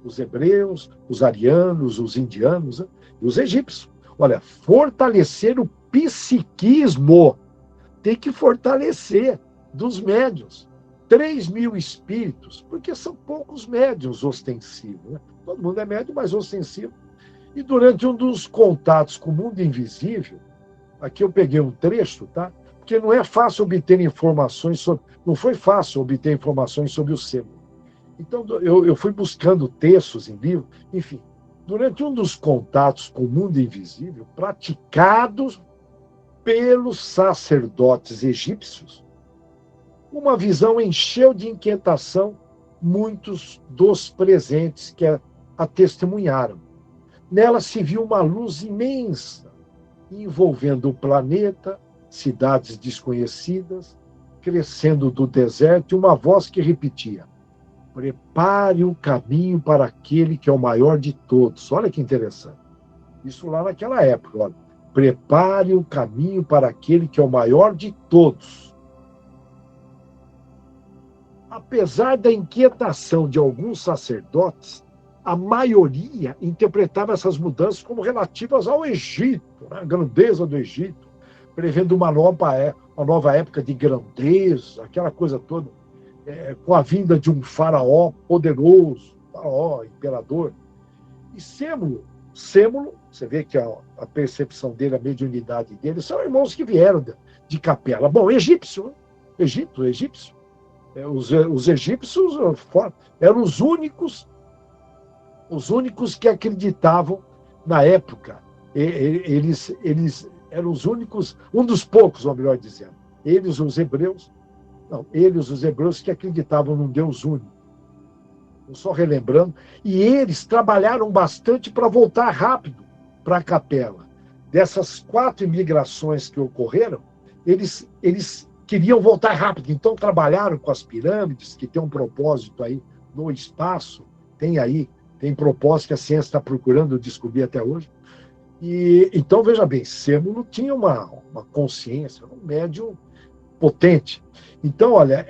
B: Os hebreus, os arianos, os indianos, né? E os egípcios. Olha, fortalecer o psiquismo. Tem que fortalecer dos médiuns. 3.000 espíritos, porque são poucos médiuns ostensivos. Né? Todo mundo é médium, mas ostensivo. E durante um dos contatos com o mundo invisível, aqui eu peguei um trecho, tá? porque não é fácil obter informações sobre, não foi fácil obter informações sobre o sêmulo. Então, eu fui buscando textos em livros, enfim. Durante um dos contatos com o mundo invisível, praticados pelos sacerdotes egípcios, uma visão encheu de inquietação muitos dos presentes que a testemunharam. Nela se viu uma luz imensa, envolvendo o planeta, cidades desconhecidas, crescendo do deserto, e uma voz que repetia: prepare o caminho para aquele que é o maior de todos. Olha que interessante. Isso lá naquela época. Olha. Prepare o caminho para aquele que é o maior de todos. Apesar da inquietação de alguns sacerdotes, a maioria interpretava essas mudanças como relativas ao Egito, né? A grandeza do Egito, prevendo uma nova época de grandeza, aquela coisa toda, com a vinda de um faraó poderoso, faraó, imperador. E Sêmulo, você vê que a percepção dele, a mediunidade dele, são irmãos que vieram de Capela. Bom, egípcio, né? Egípcio. Os egípcios eram os únicos que acreditavam na época. Eles eram os únicos, um dos poucos, ou melhor dizendo, eles, os hebreus, que acreditavam num Deus único. Só relembrando, e eles trabalharam bastante para voltar rápido para a Capela. Dessas 4 imigrações que ocorreram, eles queriam voltar rápido, então trabalharam com as pirâmides, que tem um propósito aí no espaço, tem propósito que a ciência está procurando descobrir até hoje. E então, veja bem, Sêmulo tinha uma consciência, um médium potente. Então, olha,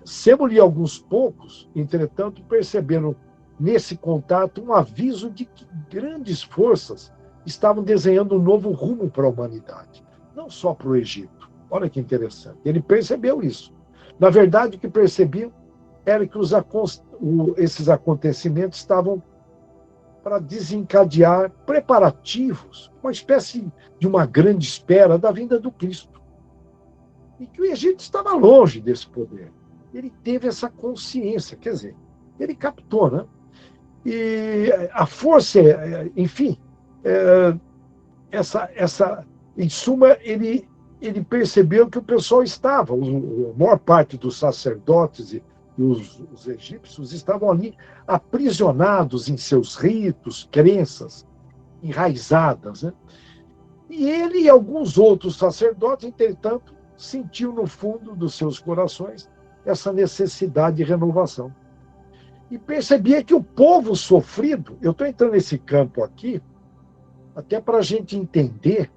B: Sêmulo e alguns poucos, entretanto, perceberam nesse contato um aviso de que grandes forças estavam desenhando um novo rumo para a humanidade, não só para o Egito. Olha que interessante. Ele percebeu isso. Na verdade, o que percebiam era que esses acontecimentos estavam para desencadear preparativos, uma espécie de uma grande espera da vinda do Cristo. E que o Egito estava longe desse poder. Ele teve essa consciência, quer dizer, ele captou, né? E a força, enfim, em suma, ele percebeu que o pessoal estava, a maior parte dos sacerdotes e os egípcios estavam ali aprisionados em seus ritos, crenças enraizadas, né? E ele e alguns outros sacerdotes, entretanto, sentiu no fundo dos seus corações essa necessidade de renovação. E percebia que o povo sofrido, eu estou entrando nesse campo aqui, até para a gente entender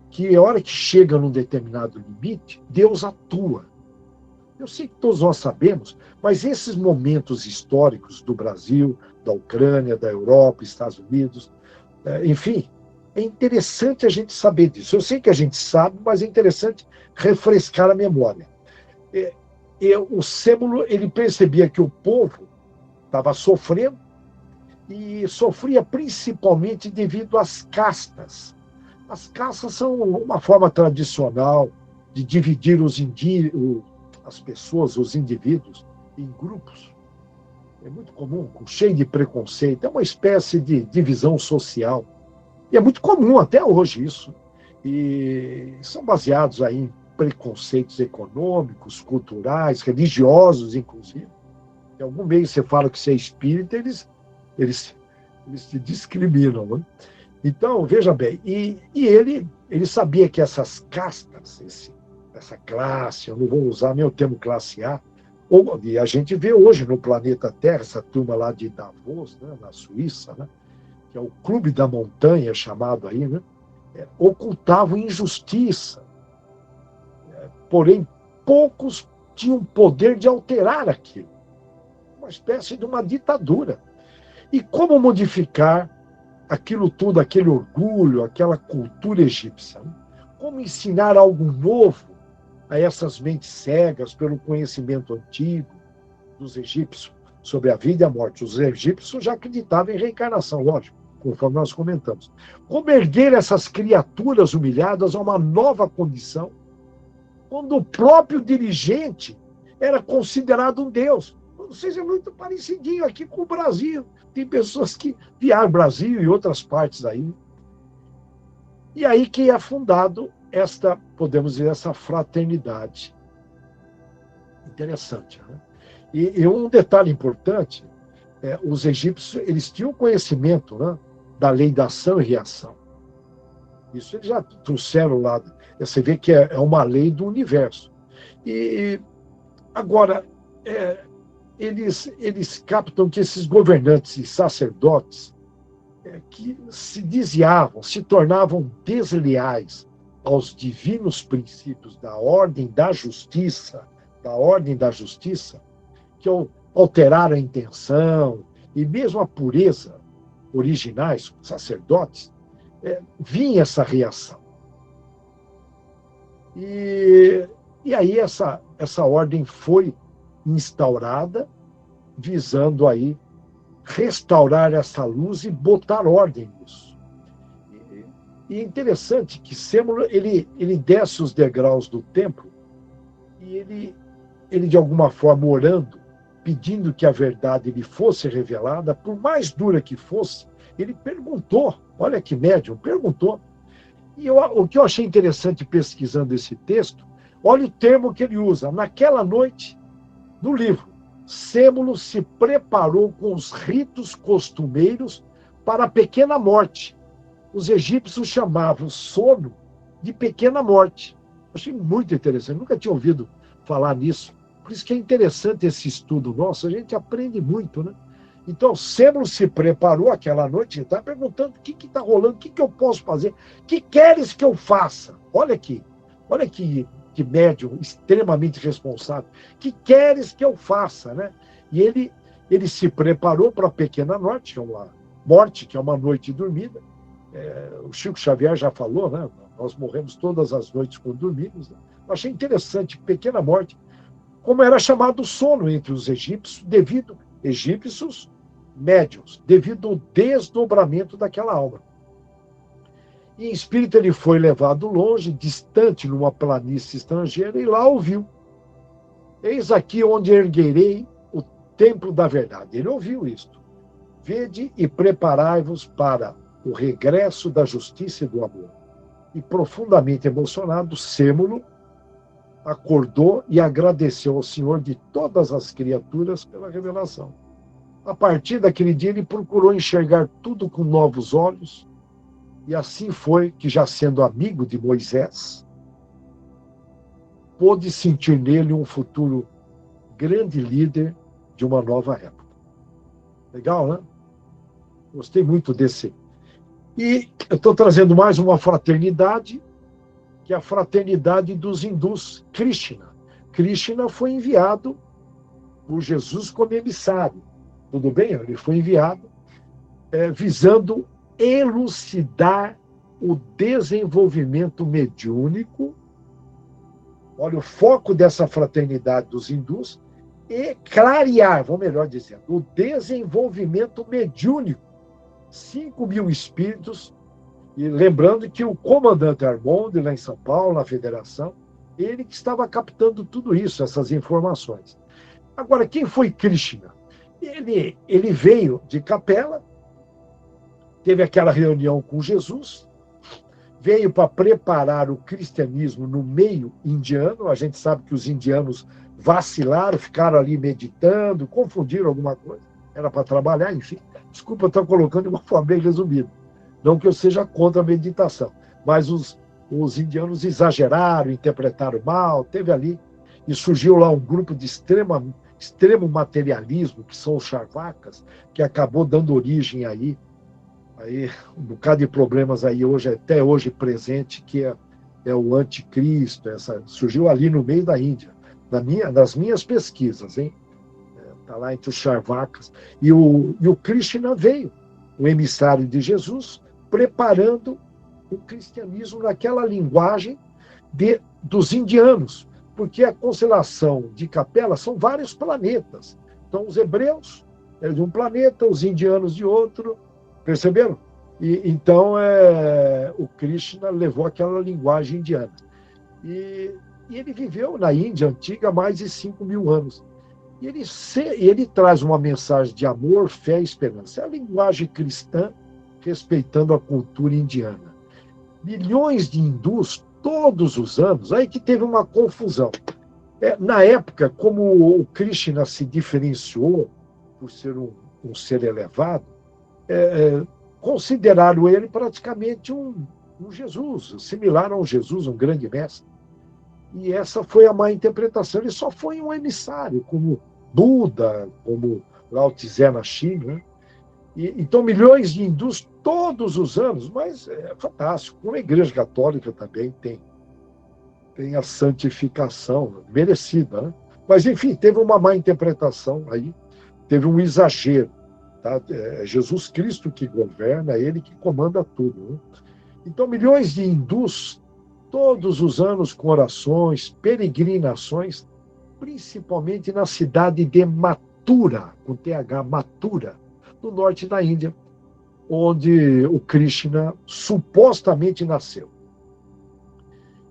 B: que a hora que chega num determinado limite, Deus atua. Eu sei que todos nós sabemos, mas esses momentos históricos do Brasil, da Ucrânia, da Europa, Estados Unidos, enfim, é interessante a gente saber disso. Eu sei que a gente sabe, mas é interessante refrescar a memória. O Sêmulo, ele percebia que o povo estava sofrendo, e sofria principalmente devido às castas. As castas são uma forma tradicional de dividir as pessoas, os indivíduos, em grupos. É muito comum, cheio de preconceito. É uma espécie de divisão social. E é muito comum até hoje isso. E são baseados aí em preconceitos econômicos, culturais, religiosos, inclusive. Em algum meio você fala que você é espírita, eles te discriminam, né? Então, veja bem, e ele sabia que essas castas, essa classe, eu não vou usar nem o termo classe A, e a gente vê hoje no planeta Terra, essa turma lá de Davos, né, na Suíça, né, que é o Clube da Montanha, chamado aí, né, ocultavam injustiça. Porém, poucos tinham poder de alterar aquilo. Uma espécie de uma ditadura. E como modificar aquilo tudo, aquele orgulho, aquela cultura egípcia? Como ensinar algo novo a essas mentes cegas pelo conhecimento antigo dos egípcios sobre a vida e a morte? Os egípcios já acreditavam em reencarnação, lógico, conforme nós comentamos. Como erguer essas criaturas humilhadas a uma nova condição quando o próprio dirigente era considerado um deus. Ou seja, é muito parecidinho aqui com o Brasil. Tem pessoas que viajam Brasil e outras partes aí. E aí que é fundado esta, podemos dizer, essa fraternidade. Interessante, né? E um detalhe importante, os egípcios, eles tinham conhecimento, né, da lei da ação e reação. Isso eles já trouxeram lá. Você vê que é uma lei do universo. E agora, eles captam que esses governantes e sacerdotes que se desviavam, se tornavam desleais aos divinos princípios da ordem da justiça, que alteraram a intenção e mesmo a pureza originais, sacerdotes, vinha essa reação. E aí essa ordem foi instaurada, visando aí restaurar essa luz e botar ordem nisso. E é interessante que Sêmulo, ele desce os degraus do templo e ele de alguma forma orando, pedindo que a verdade lhe fosse revelada, por mais dura que fosse, ele perguntou, olha que médium, perguntou. E o que eu achei interessante pesquisando esse texto, olha o termo que ele usa. Naquela noite, no livro, Sêmulo se preparou com os ritos costumeiros para a pequena morte. Os egípcios chamavam o sono de pequena morte. Achei muito interessante, nunca tinha ouvido falar nisso. Por isso que é interessante esse estudo nosso, a gente aprende muito, né? Então, Sêmulo se preparou aquela noite, está perguntando o que está rolando, o que eu posso fazer, o que queres que eu faça? Olha que médium extremamente responsável. O que queres que eu faça, né? E ele se preparou para a pequena morte, que é uma noite dormida. O Chico Xavier já falou, né? Nós morremos todas as noites quando dormimos. Né? Eu achei interessante, pequena morte, como era chamado o sono entre os egípcios, egípcios médiuns, devido ao desdobramento daquela alma. E em espírito ele foi levado longe, distante, numa planície estrangeira, e lá ouviu. Eis aqui onde erguerei o templo da verdade. Ele ouviu isto. Vede e preparai-vos para o regresso da justiça e do amor. E profundamente emocionado, Sêmulo acordou e agradeceu ao Senhor de todas as criaturas pela revelação. A partir daquele dia, ele procurou enxergar tudo com novos olhos, e assim foi que, já sendo amigo de Moisés, pôde sentir nele um futuro grande líder de uma nova época. Legal, né? Gostei muito desse. E eu estou trazendo mais uma fraternidade, que é a fraternidade dos hindus, Krishna. Krishna foi enviado por Jesus como emissário. Tudo bem? Ele foi enviado visando elucidar o desenvolvimento mediúnico. Olha, o foco dessa fraternidade dos hindus é clarear, vou melhor dizendo, o desenvolvimento mediúnico. 5.000 espíritos. E lembrando que o comandante Armond, lá em São Paulo, na federação, ele que estava captando tudo isso, essas informações. Agora, quem foi Krishna? Ele veio de Capela, teve aquela reunião com Jesus, veio para preparar o cristianismo no meio indiano. A gente sabe que os indianos vacilaram, ficaram ali meditando, confundiram alguma coisa. Era para trabalhar, enfim. Desculpa, eu estou colocando de uma forma bem resumida. Não que eu seja contra a meditação, mas os indianos exageraram, interpretaram mal, teve ali, e surgiu lá um grupo de extremo materialismo, que são os Charvakas, que acabou dando origem aí um bocado de problemas aí hoje, até hoje presente, que é o anticristo, surgiu ali no meio da Índia, nas minhas pesquisas, hein? Está lá entre os Charvakas. E o Krishna veio, o emissário de Jesus, preparando o cristianismo naquela linguagem dos indianos, porque a constelação de Capela são vários planetas. Então, os hebreus de um planeta, os indianos de outro, perceberam? E então o Krishna levou aquela linguagem indiana. E E ele viveu na Índia antiga há mais de 5.000 anos. E ele traz uma mensagem de amor, fé e esperança. É a linguagem cristã, respeitando a cultura indiana. Milhões de hindus, todos os anos, aí que teve uma confusão. Na época, como o Krishna se diferenciou por ser um ser elevado, consideraram ele praticamente um Jesus, similar a um Jesus, um grande mestre. E essa foi a má interpretação. Ele só foi um emissário, como Buda, como Lao Tse na China. Né? Então, milhões de hindus todos os anos, mas é fantástico. Como a Igreja Católica também tem a santificação merecida. Né? Mas, enfim, teve uma má interpretação aí, teve um exagero. Tá? É Jesus Cristo que governa, é ele que comanda tudo. Né? Então, milhões de hindus, todos os anos, com orações, peregrinações, principalmente na cidade de Mathura, com TH, Mathura, no norte da Índia, onde o Krishna supostamente nasceu.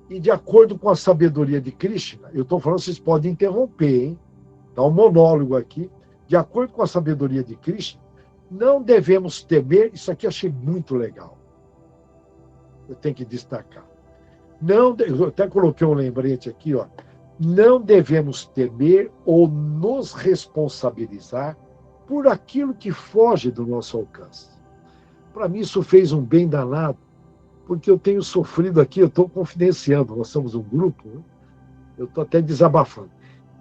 B: E de acordo com a sabedoria de Krishna, eu estou falando, vocês podem interromper, hein? Dá um monólogo aqui. De acordo com a sabedoria de Krishna, não devemos temer, isso aqui eu achei muito legal. Eu tenho que destacar. Eu até coloquei um lembrete aqui, ó. Não devemos temer ou nos responsabilizar por aquilo que foge do nosso alcance. Para mim, isso fez um bem danado, porque eu tenho sofrido aqui, eu estou confidenciando, nós somos um grupo, né? Eu estou até desabafando.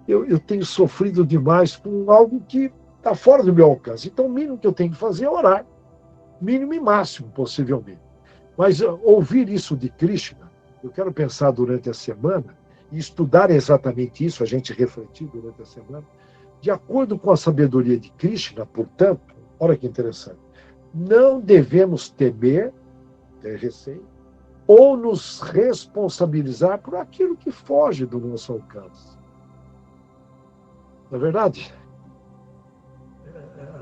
B: Eu tenho sofrido demais com algo que está fora do meu alcance. Então, o mínimo que eu tenho que fazer é orar. Mínimo e máximo, possivelmente. Mas ouvir isso de Krishna, eu quero pensar durante a semana e estudar exatamente isso, a gente refletir durante a semana, de acordo com a sabedoria de Krishna, portanto, olha que interessante, não devemos temer, ter receio, ou nos responsabilizar por aquilo que foge do nosso alcance. Não é verdade?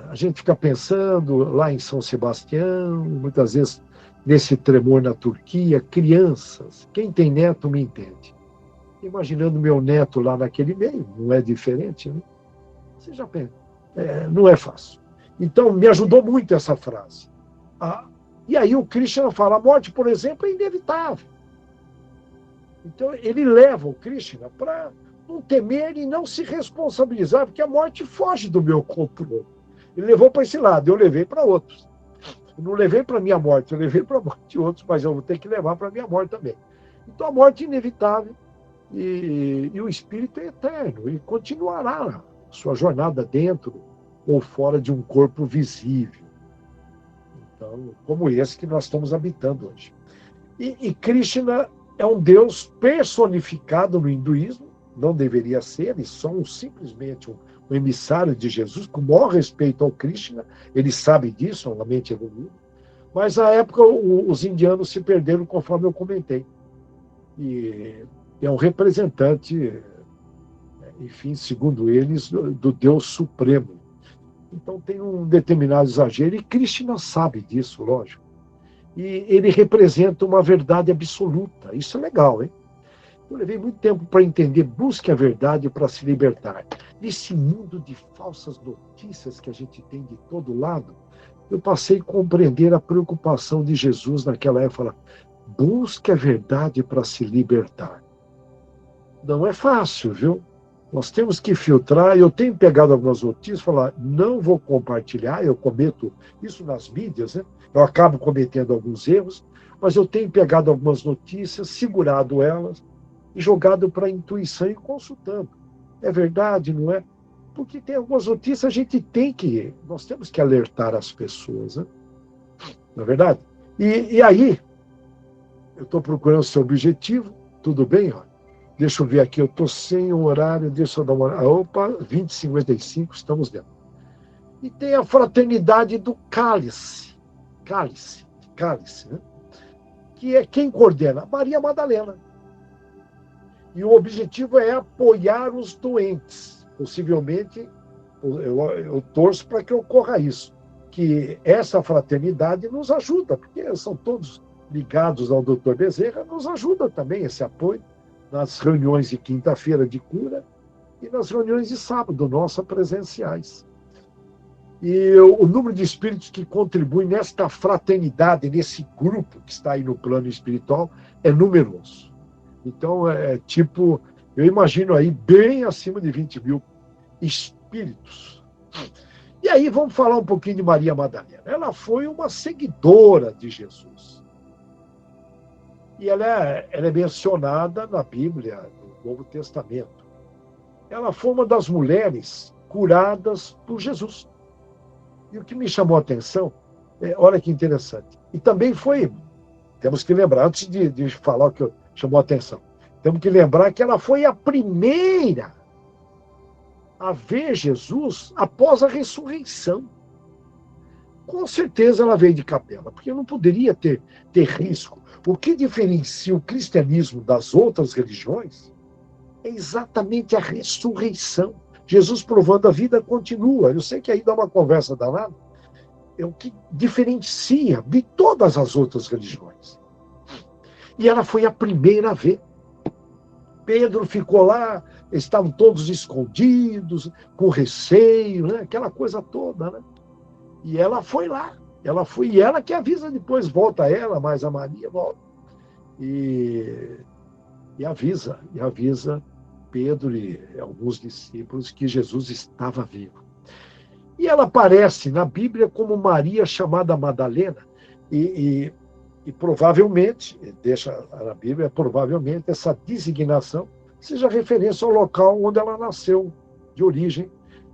B: A gente fica pensando lá em São Sebastião, muitas vezes nesse tremor na Turquia, crianças, quem tem neto me entende. Imaginando meu neto lá naquele meio, não é diferente, né? Você já pensa, não é fácil. Então, me ajudou muito essa frase. E aí o Krishna fala, a morte, por exemplo, é inevitável. Então, ele leva o Krishna para não temer e não se responsabilizar, porque a morte foge do meu controle. Ele levou para esse lado, eu levei para outros. Eu não levei para a minha morte, eu levei para a morte de outros, mas eu vou ter que levar para a minha morte também. Então, a morte é inevitável e o espírito é eterno e continuará sua jornada dentro ou fora de um corpo visível. Então, como esse que nós estamos habitando hoje. E Krishna é um Deus personificado no hinduísmo, não deveria ser, eles são simplesmente um emissário de Jesus, com o maior respeito ao Krishna, ele sabe disso, é uma mente evoluída, mas na época os indianos se perderam, conforme eu comentei. E é um representante, enfim, segundo eles, do Deus Supremo. Então tem um determinado exagero, e Krishna sabe disso, lógico. E ele representa uma verdade absoluta, isso é legal, hein? Eu levei muito tempo para entender, busque a verdade para se libertar. Nesse mundo de falsas notícias que a gente tem de todo lado, eu passei a compreender a preocupação de Jesus naquela época. Busque a verdade para se libertar. Não é fácil, viu? Nós temos que filtrar. Eu tenho pegado algumas notícias e falar, não vou compartilhar, eu cometo isso nas mídias, né? Eu acabo cometendo alguns erros, mas eu tenho pegado algumas notícias, segurado elas, e jogado para a intuição e consultando. É verdade, não é? Porque tem algumas notícias, nós temos que alertar as pessoas, né? Não é verdade? E aí, eu estou procurando seu objetivo, tudo bem? Ó? Deixa eu ver aqui, eu estou sem o horário, deixa eu dar uma olhada. Opa, 20h55, estamos dentro. E tem a fraternidade do cálice, né? Que é quem coordena? Maria Madalena. E o objetivo é apoiar os doentes. Possivelmente, eu torço para que ocorra isso. Que essa fraternidade nos ajuda, porque são todos ligados ao Dr. Bezerra, nos ajuda também esse apoio nas reuniões de quinta-feira de cura e nas reuniões de sábado, nossas presenciais. E o número de espíritos que contribuem nesta fraternidade, nesse grupo que está aí no plano espiritual, é numeroso. Então, tipo, eu imagino aí bem acima de 20 mil espíritos. E aí vamos falar um pouquinho de Maria Madalena. Ela foi uma seguidora de Jesus. E ela é mencionada na Bíblia, no Novo Testamento. Ela foi uma das mulheres curadas por Jesus. E o que me chamou a atenção, olha que interessante. E também foi, temos que lembrar, antes de falar o que chamou a atenção, temos que lembrar que ela foi a primeira a ver Jesus após a ressurreição. Com certeza ela veio de capela, porque não poderia ter risco. O que diferencia o cristianismo das outras religiões é exatamente a ressurreição. Jesus provando a vida continua. Eu sei que aí dá uma conversa danada. É o que diferencia de todas as outras religiões. E ela foi a primeira a ver. Pedro ficou lá, estavam todos escondidos, com receio, né? Aquela coisa toda, né? E ela foi lá. E ela que avisa depois, volta ela, mas a Maria volta. E avisa Pedro e alguns discípulos que Jesus estava vivo. E ela aparece na Bíblia como Maria chamada Madalena, e provavelmente, deixa na Bíblia, provavelmente essa designação seja referência ao local onde ela nasceu, de origem,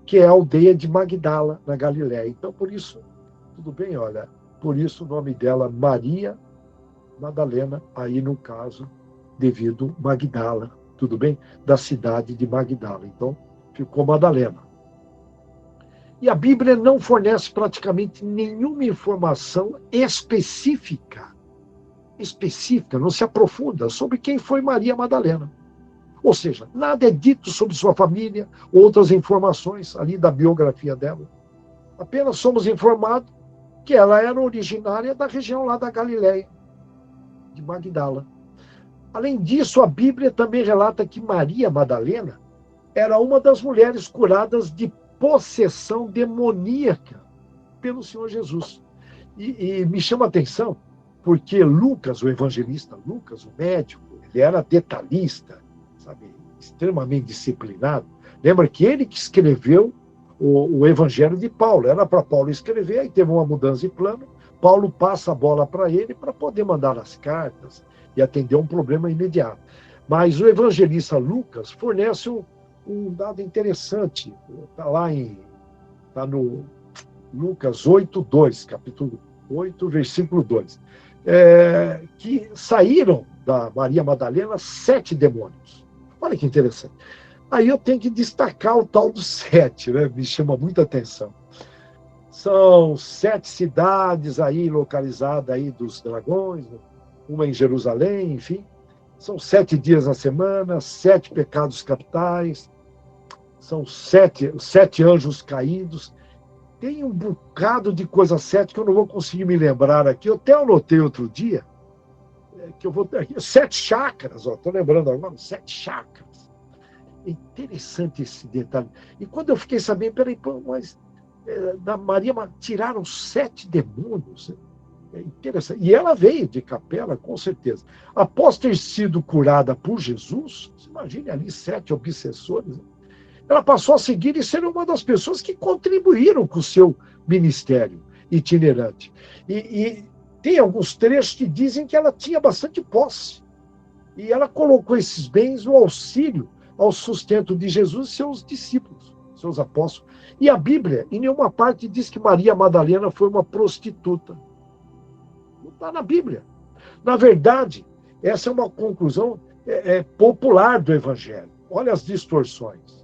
B: que é a aldeia de Magdala, na Galiléia. Então, por isso, tudo bem, olha, por isso o nome dela Maria Madalena, aí no caso, devido Magdala, tudo bem? Da cidade de Magdala. Então, ficou Madalena. E a Bíblia não fornece praticamente nenhuma informação específica, não se aprofunda sobre quem foi Maria Madalena. Ou seja, nada é dito sobre sua família, outras informações ali da biografia dela. Apenas somos informados que ela era originária da região lá da Galiléia, de Magdala. Além disso, a Bíblia também relata que Maria Madalena era uma das mulheres curadas de possessão demoníaca pelo Senhor Jesus. E me chama a atenção, porque Lucas, o evangelista Lucas, o médico, ele era detalhista, sabe, extremamente disciplinado. Lembra que ele que escreveu o Evangelho de Paulo. Era para Paulo escrever, aí teve uma mudança de plano, Paulo passa a bola para ele para poder mandar as cartas e atender um problema imediato. Mas o evangelista Lucas fornece um dado interessante, está no Lucas 8:2, capítulo 8, versículo 2, que saíram da Maria Madalena 7 demônios. Olha que interessante. Aí eu tenho que destacar o tal do 7, né? Me chama muita atenção. São 7 cidades aí localizadas aí dos dragões, uma em Jerusalém, enfim. São 7 dias na semana, 7 pecados capitais, são 7 anjos caídos. Tem um bocado de coisa 7 que eu não vou conseguir me lembrar aqui. Eu até anotei outro dia, que eu vou ter aqui. 7 chakras, estou lembrando agora, 7 chakras. É interessante esse detalhe. E quando eu fiquei sabendo, peraí, mas da Maria tiraram 7 demônios. É interessante. E ela veio de capela, com certeza. Após ter sido curada por Jesus, você imagine ali 7 obsessores, né? Ela passou a seguir e ser uma das pessoas que contribuíram com o seu ministério itinerante. E tem alguns trechos que dizem que ela tinha bastante posse. E ela colocou esses bens no auxílio ao sustento de Jesus e seus discípulos, seus apóstolos. E a Bíblia, em nenhuma parte, diz que Maria Madalena foi uma prostituta. Não está na Bíblia. Na verdade, essa é uma conclusão popular do Evangelho. Olha as distorções.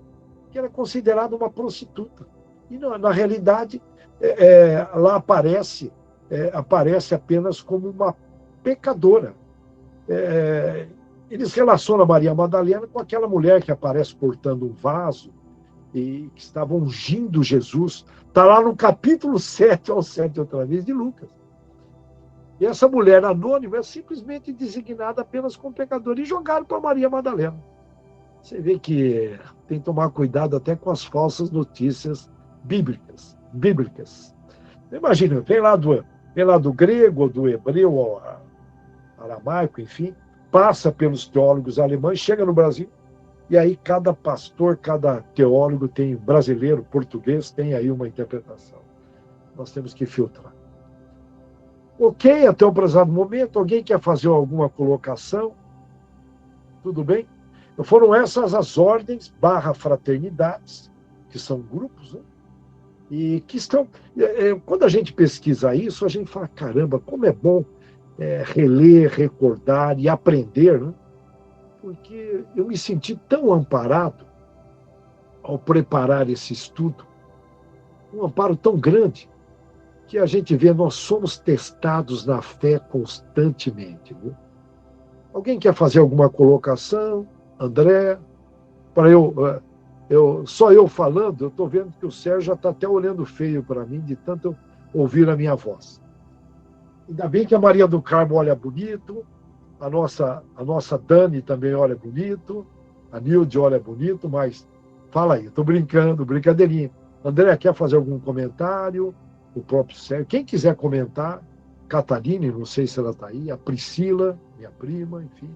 B: Que era considerada uma prostituta. E, na realidade, lá aparece apenas como uma pecadora. Eles relacionam Maria Madalena com aquela mulher que aparece portando um vaso e que estava ungindo Jesus. Está lá no capítulo 7 ao 7, outra vez, de Lucas. E essa mulher anônima é simplesmente designada apenas como pecadora e jogaram para Maria Madalena. Você vê que tem que tomar cuidado até com as falsas notícias bíblicas. Imagina, vem lá do grego, ou do hebreu, ou aramaico, enfim, passa pelos teólogos alemães, chega no Brasil, e aí cada pastor, cada teólogo brasileiro, português, tem aí uma interpretação. Nós temos que filtrar. Ok, até o presente momento, alguém quer fazer alguma colocação? Tudo bem? Foram essas as ordens / fraternidades, que são grupos, né? E que estão... Quando a gente pesquisa isso, a gente fala, caramba, como é bom reler, recordar e aprender, né? Porque eu me senti tão amparado ao preparar esse estudo, um amparo tão grande, que a gente vê, nós somos testados na fé constantemente. Viu? Alguém quer fazer alguma colocação? André? Para só eu falando, eu estou vendo que o Sérgio já está até olhando feio para mim, de tanto ouvir a minha voz. Ainda bem que a Maria do Carmo olha bonito, a nossa Dani também olha bonito, a Nilde olha bonito, mas fala aí, estou brincando, brincadeirinha. André, quer fazer algum comentário? O próprio Sérgio. Quem quiser comentar, Cataline, não sei se ela está aí, a Priscila, minha prima, enfim.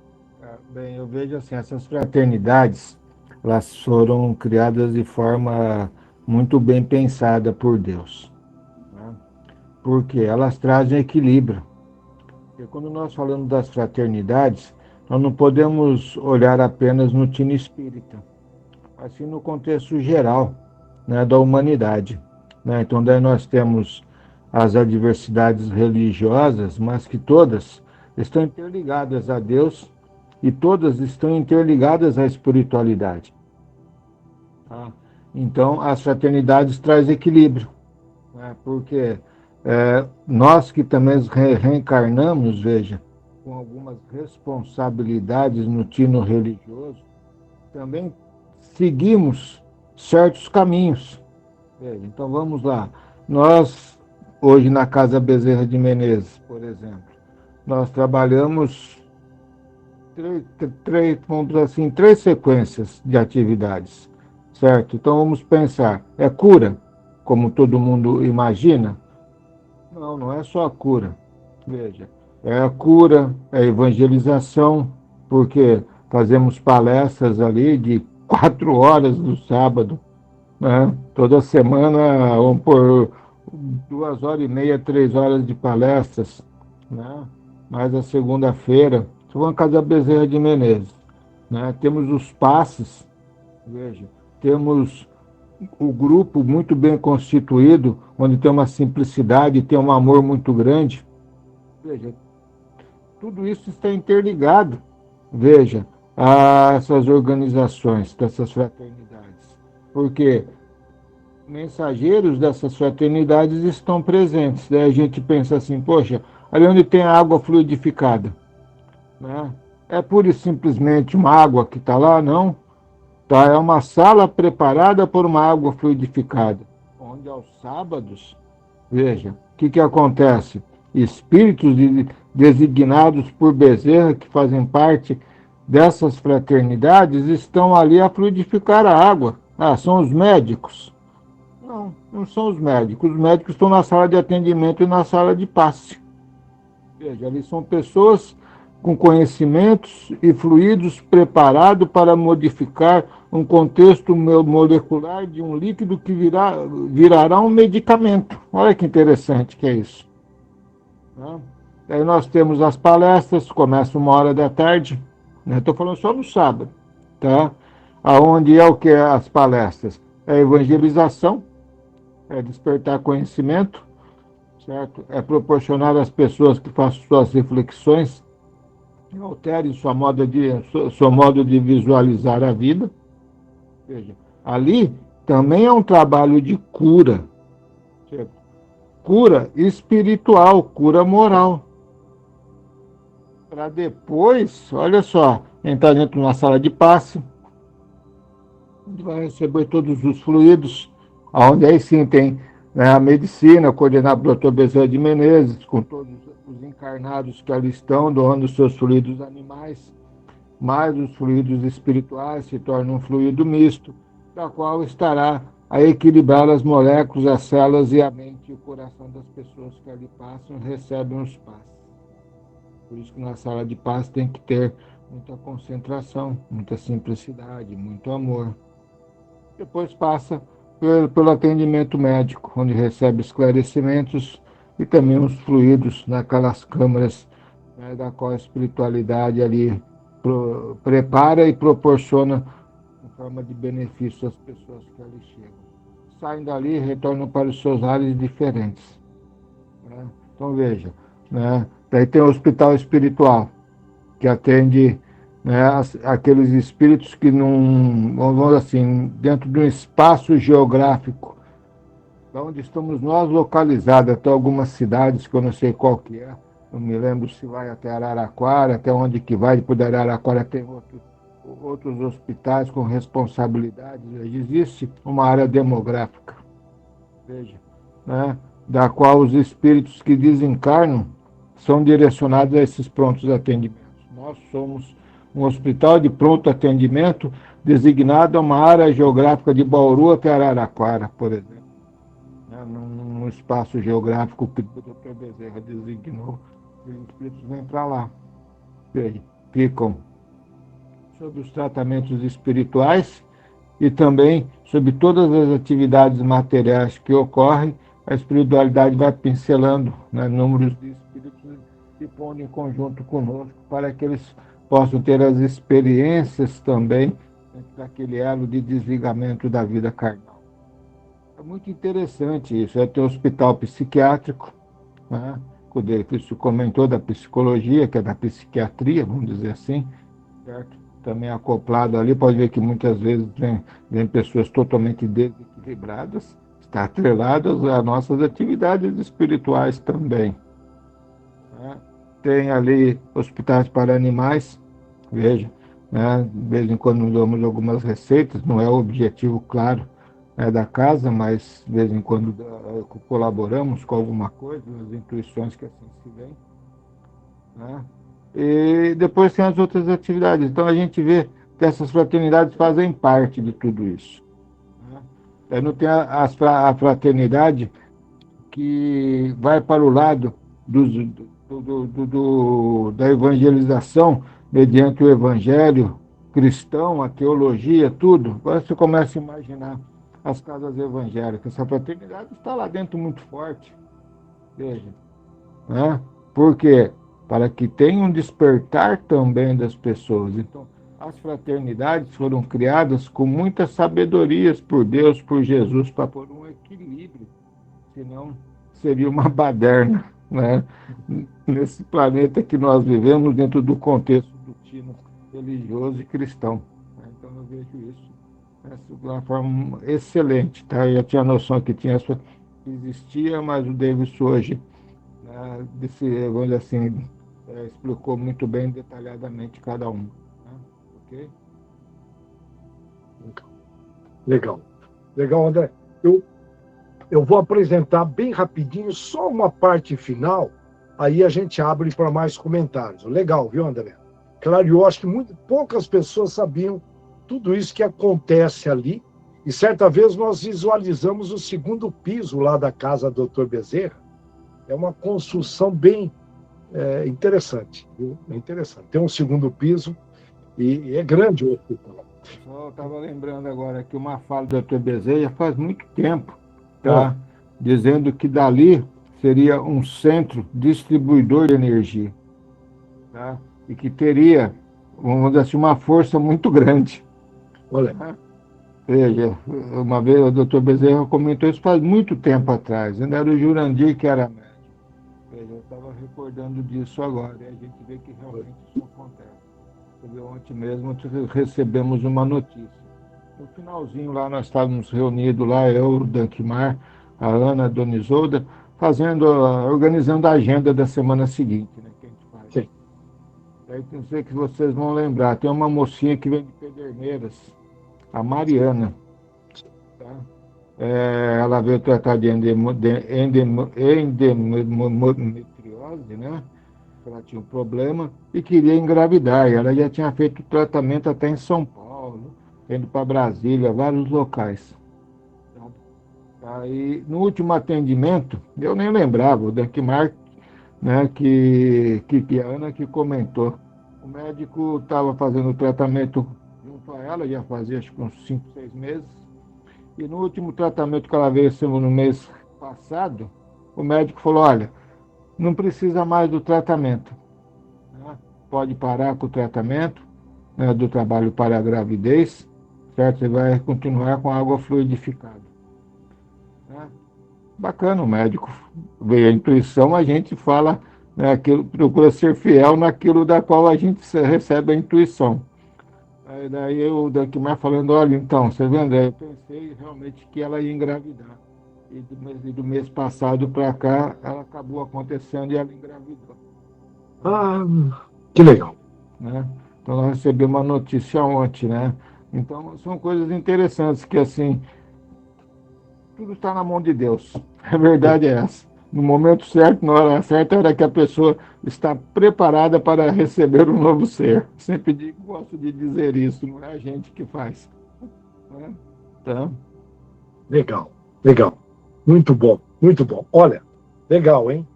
D: Bem, eu vejo assim, essas fraternidades, elas foram criadas de forma muito bem pensada por Deus, né? Porque elas trazem equilíbrio. Porque quando nós falamos das fraternidades, nós não podemos olhar apenas no tino espírita, assim no contexto geral, né, da humanidade, né? Então daí nós temos as adversidades religiosas, mas que todas estão interligadas a Deus e todas estão interligadas à espiritualidade. Tá? Então as fraternidades trazem equilíbrio, né? Porque nós que também reencarnamos, veja, com algumas responsabilidades no tino religioso, também seguimos certos caminhos. Veja, então vamos lá. Nós, hoje na Casa Bezerra de Menezes, por exemplo, nós trabalhamos três sequências de atividades, certo? Então vamos pensar, é cura, como todo mundo imagina? Não, não é só a cura. Veja, é a cura, é a evangelização, porque fazemos palestras ali de 4 horas no sábado, né? Toda semana vamos por 2h30, 3 horas de palestras, né? Mais a segunda-feira, estou na Casa Bezerra de Menezes, né? Temos os passes, veja, temos o grupo muito bem constituído, onde tem uma simplicidade, tem um amor muito grande. Veja, tudo isso está interligado, veja, a essas organizações, dessas fraternidades, porque mensageiros dessas fraternidades estão presentes. Daí a gente pensa assim, poxa, ali onde tem a água fluidificada, né? É pura e simplesmente uma água que está lá? Não. Tá, é uma sala preparada por uma água fluidificada, onde aos sábados, veja, o que acontece? Espíritos designados por Bezerra, que fazem parte dessas fraternidades, estão ali a fluidificar a água. Ah, são os médicos? Não, não são os médicos. Os médicos estão na sala de atendimento e na sala de passe. Veja, ali são pessoas com conhecimentos e fluidos preparados para modificar um contexto molecular de um líquido que virará um medicamento. Olha que interessante que é isso. Aí nós temos as palestras, começa 13h, né? Estou falando só no sábado, tá? Aonde é o que é as palestras? É evangelização, é despertar conhecimento, certo? É proporcionar às pessoas que façam suas reflexões, alterem seu modo de visualizar a vida. Veja, ali também é um trabalho de cura, certo? Cura espiritual, cura moral. Para depois, olha só, entrar dentro de uma sala de passe, onde vai receber todos os fluidos, onde aí sim tem né, a medicina, coordenada pelo Dr. Bezerra de Menezes, com todos os encarnados que ali estão, doando seus fluidos animais, mas os fluidos espirituais se tornam um fluido misto, da qual estará a equilibrar as moléculas, as células e a mente e o coração das pessoas que ali passam e recebem os passes. Por isso que na sala de passe tem que ter muita concentração, muita simplicidade, muito amor. Depois passa pelo atendimento médico, onde recebe esclarecimentos e também os fluidos naquelas câmaras, né, da qual a espiritualidade ali prepara e proporciona em forma de benefício às pessoas que ali chegam. Saem dali e retornam para os seus lares diferentes, né? Então veja, né? Daí tem o hospital espiritual, que atende, né, aqueles espíritos que não, vamos dizer assim, dentro de um espaço geográfico, onde estamos nós localizados, até algumas cidades que eu não sei qual que é, não me lembro se vai até Araraquara, até onde que vai, depois de Araraquara tem outros hospitais com responsabilidade, existe uma área demográfica, veja, né, da qual os espíritos que desencarnam são direcionados a esses prontos atendimentos. Nós somos um hospital de pronto atendimento designado a uma área geográfica de Bauru até Araraquara, por exemplo, né, num espaço geográfico que o Dr. Bezerra designou, e os espíritos vêm para lá. Veja, ficam sobre os tratamentos espirituais e também sobre todas as atividades materiais que ocorrem. A espiritualidade vai pincelando, né, números de espíritos e pondo em conjunto conosco para que eles possam ter as experiências também daquele elo de desligamento da vida carnal. É muito interessante isso. Tem o hospital psiquiátrico, né, que você comentou da psicologia, que é da psiquiatria, vamos dizer assim, certo? Também acoplado ali, pode ver que muitas vezes vem pessoas totalmente desequilibradas, está atreladas às nossas atividades espirituais também, né? Tem ali hospitais para animais, veja, né? De vez em quando damos algumas receitas, não é o objetivo, claro, né, da casa, mas de vez em quando colaboramos com alguma coisa, as intuições que assim se vêm, né? E depois tem as outras atividades. Então a gente vê que essas fraternidades fazem parte de tudo isso, né? Aí não tem a fraternidade que vai para o lado da evangelização mediante o evangelho cristão, a teologia, tudo. Agora você começa a imaginar as casas evangélicas. Essa fraternidade está lá dentro muito forte, veja, né? Por quê? Para que tenha um despertar também das pessoas. Então, as fraternidades foram criadas com muitas sabedorias por Deus, por Jesus, para pôr um equilíbrio, senão seria uma baderna, né? Nesse planeta que nós vivemos, dentro do contexto do tino religioso e cristão. Então, eu vejo isso de uma forma excelente. Tá? Eu já tinha noção que existia, mas o Davis hoje, né, vamos dizer assim, explicou muito bem, detalhadamente, cada um. Né? Ok?
B: Legal. Legal, André. Eu vou apresentar bem rapidinho só uma parte final, aí a gente abre para mais comentários. Legal, viu, André? Claro, eu acho que poucas pessoas sabiam tudo isso que acontece ali, e certa vez nós visualizamos o segundo piso lá da casa do Dr. Bezerra. É uma construção bem interessante, viu? É interessante. Tem um segundo piso e é grande o hospital.
D: Eu estava lembrando agora que uma fala do Dr. Bezerra faz muito tempo, tá? Dizendo que dali seria um centro distribuidor de energia, tá? E que teria, vamos dizer assim, uma força muito grande.
B: Olha.
D: Tá? Veja, uma vez o Dr. Bezerra comentou isso faz muito tempo atrás, ainda era o Jurandir que era médico. Veja, eu estava recordando disso agora, e a gente vê que realmente isso acontece. Ontem mesmo recebemos uma notícia. No finalzinho lá, nós estávamos reunidos lá, eu, o Dankmar, a Ana, a Dona Isolda, organizando a agenda da semana seguinte, né, que a gente faz.
B: Sim.
D: Aí não sei que vocês vão lembrar, tem uma mocinha que vem de Pederneiras, a Mariana. Tá? Ela veio tratar de endometriose, né? Ela tinha um problema e queria engravidar. E ela já tinha feito tratamento até em São Paulo, indo para Brasília, vários locais. Aí, no último atendimento, eu nem lembrava, o Dankmar, né, que a Ana que comentou. O médico estava fazendo o tratamento junto a ela, já fazia acho que uns 5, 6 meses. E no último tratamento que ela veio no mês passado, o médico falou: olha, não precisa mais do tratamento, né? Pode parar com o tratamento, né, do trabalho para a gravidez, certo? Você vai continuar com água fluidificada, né? Bacana, o médico veio a intuição, a gente fala, né, aquilo, procura ser fiel naquilo da qual a gente recebe a intuição. Aí daí o Dankmar falando: olha, então, você vendo, eu pensei realmente que ela ia engravidar. E do mês passado para cá, ela acabou acontecendo e ela engravidou.
B: Ah, que legal.
D: Né? Então, nós recebemos uma notícia ontem, né? Então, são coisas interessantes que, assim, tudo está na mão de Deus. A verdade é essa. No momento certo, na hora certa, é a hora que a pessoa está preparada para receber um novo ser. Sempre gosto de dizer isso, não é a gente que faz. Né? Então,
B: Legal, legal. Muito bom, muito bom. Olha, legal, hein?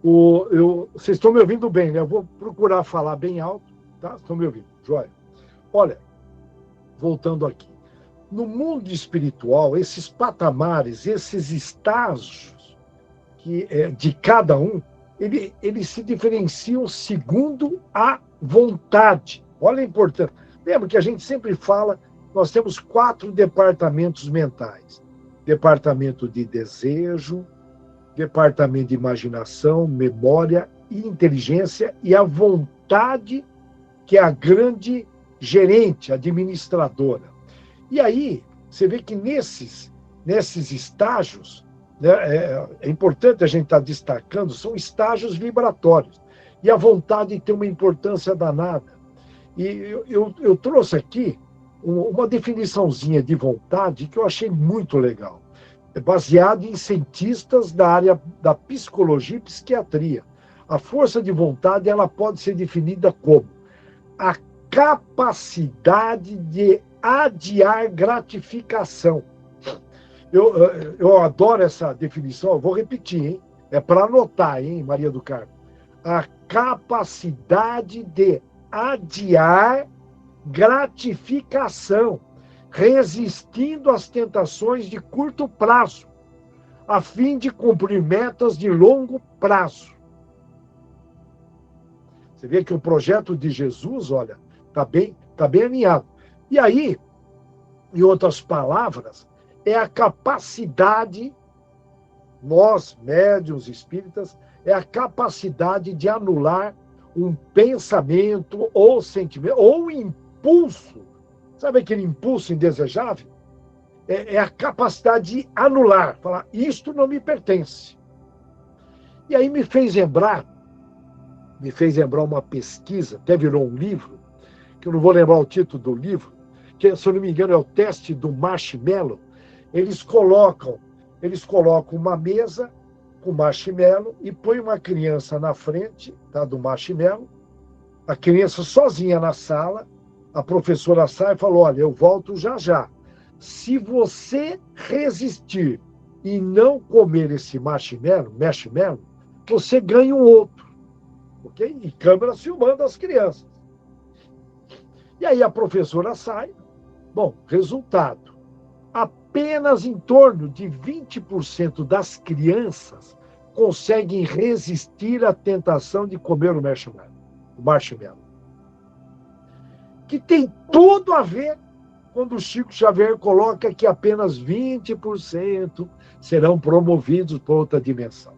B: Vocês estão me ouvindo bem, né? Eu vou procurar falar bem alto, tá? Estão me ouvindo, joia? Olha, voltando aqui. No mundo espiritual, esses patamares, esses estágios de cada um, eles se diferenciam segundo a vontade. Olha a importância. Lembra que a gente sempre fala, nós temos 4 departamentos mentais. Departamento de desejo, departamento de imaginação, memória e inteligência, e a vontade, que é a grande gerente, administradora. E aí, você vê que nesses estágios, né, é importante a gente estar destacando, são estágios vibratórios. E a vontade tem uma importância danada. E eu trouxe aqui uma definiçãozinha de vontade que eu achei muito legal. É baseado em cientistas da área da psicologia e psiquiatria. A força de vontade, ela pode ser definida como a capacidade de adiar gratificação. Eu adoro essa definição, eu vou repetir, hein? É para anotar, hein, Maria do Carmo? A capacidade de adiar gratificação, resistindo às tentações de curto prazo, a fim de cumprir metas de longo prazo. Você vê que o projeto de Jesus, olha, está bem alinhado. E aí, em outras palavras, é a capacidade, nós, médiuns espíritas, é a capacidade de anular um pensamento ou sentimento, ou impulso. Sabe aquele impulso indesejável? É a capacidade de anular, falar, isto não me pertence. E aí me fez lembrar uma pesquisa, até virou um livro, que eu não vou lembrar o título do livro, que, se eu não me engano, é o teste do marshmallow. Eles colocam uma mesa com marshmallow e põe uma criança na frente, tá, do marshmallow, a criança sozinha na sala, a professora sai e fala: olha, eu volto já já. Se você resistir e não comer esse marshmallow, você ganha um outro. Ok? E câmera filmando as crianças. E aí a professora sai. Bom, resultado. Apenas em torno de 20% das crianças conseguem resistir à tentação de comer o marshmallow. Que tem tudo a ver quando o Chico Xavier coloca que apenas 20% serão promovidos para outra dimensão.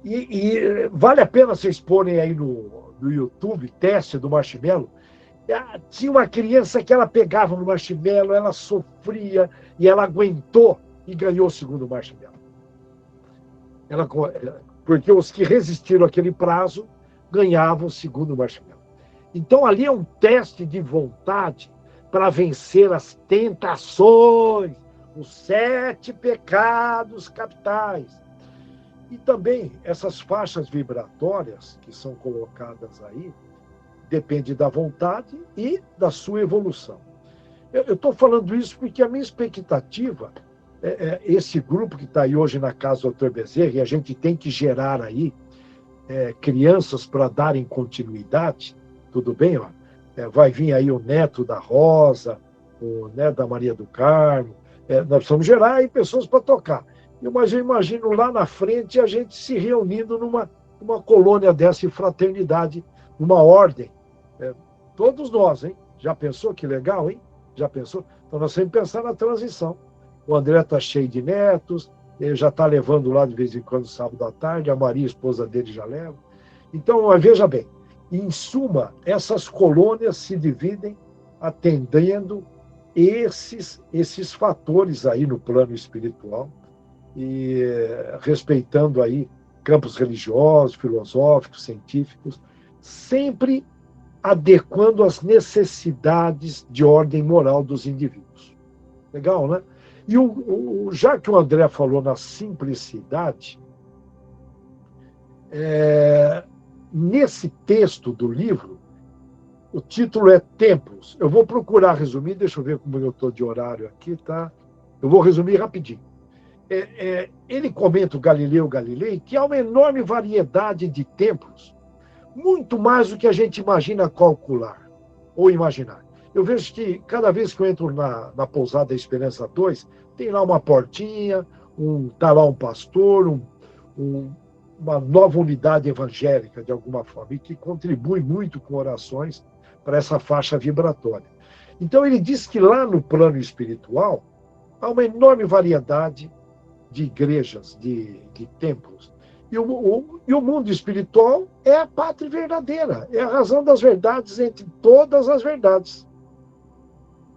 B: E vale a pena vocês porem aí no YouTube, teste do marshmallow. Tinha uma criança que ela pegava no marshmallow, ela sofria e ela aguentou e ganhou o segundo marshmallow. Porque os que resistiram àquele prazo ganhavam o segundo marshmallow. Então ali é um teste de vontade para vencer as tentações, os 7 pecados capitais. E também essas faixas vibratórias que são colocadas aí, depende da vontade e da sua evolução. Eu estou falando isso porque a minha expectativa esse grupo que está aí hoje na casa do Dr. Bezerra, e a gente tem que gerar aí crianças para darem continuidade, tudo bem? Ó? Vai vir aí o neto da Rosa, o neto da Maria do Carmo, nós precisamos gerar aí pessoas para tocar. Mas eu imagino lá na frente a gente se reunindo numa colônia dessa, em fraternidade, numa ordem. Todos nós, hein? Já pensou que legal, hein? Já pensou? Então nós temos que pensar na transição. O André está cheio de netos, ele já está levando lá de vez em quando, sábado à tarde, a Maria, a esposa dele, já leva. Então, veja bem, em suma, essas colônias se dividem atendendo esses fatores aí no plano espiritual e respeitando aí campos religiosos, filosóficos, científicos, sempre adequando às necessidades de ordem moral dos indivíduos. Legal, né? E já que o André falou na simplicidade, nesse texto do livro, o título é Templos. Eu vou procurar resumir, deixa eu ver como eu estou de horário aqui, tá? Eu vou resumir rapidinho. Ele comenta, o Galileu Galilei, que há uma enorme variedade de templos, muito mais do que a gente imagina calcular ou imaginar. Eu vejo que cada vez que eu entro na pousada Esperança 2, tem lá uma portinha, tá lá um pastor, uma nova unidade evangélica, de alguma forma, e que contribui muito com orações para essa faixa vibratória. Então, ele diz que lá no plano espiritual há uma enorme variedade de igrejas, de templos. E o mundo espiritual é a pátria verdadeira, é a razão das verdades entre todas as verdades.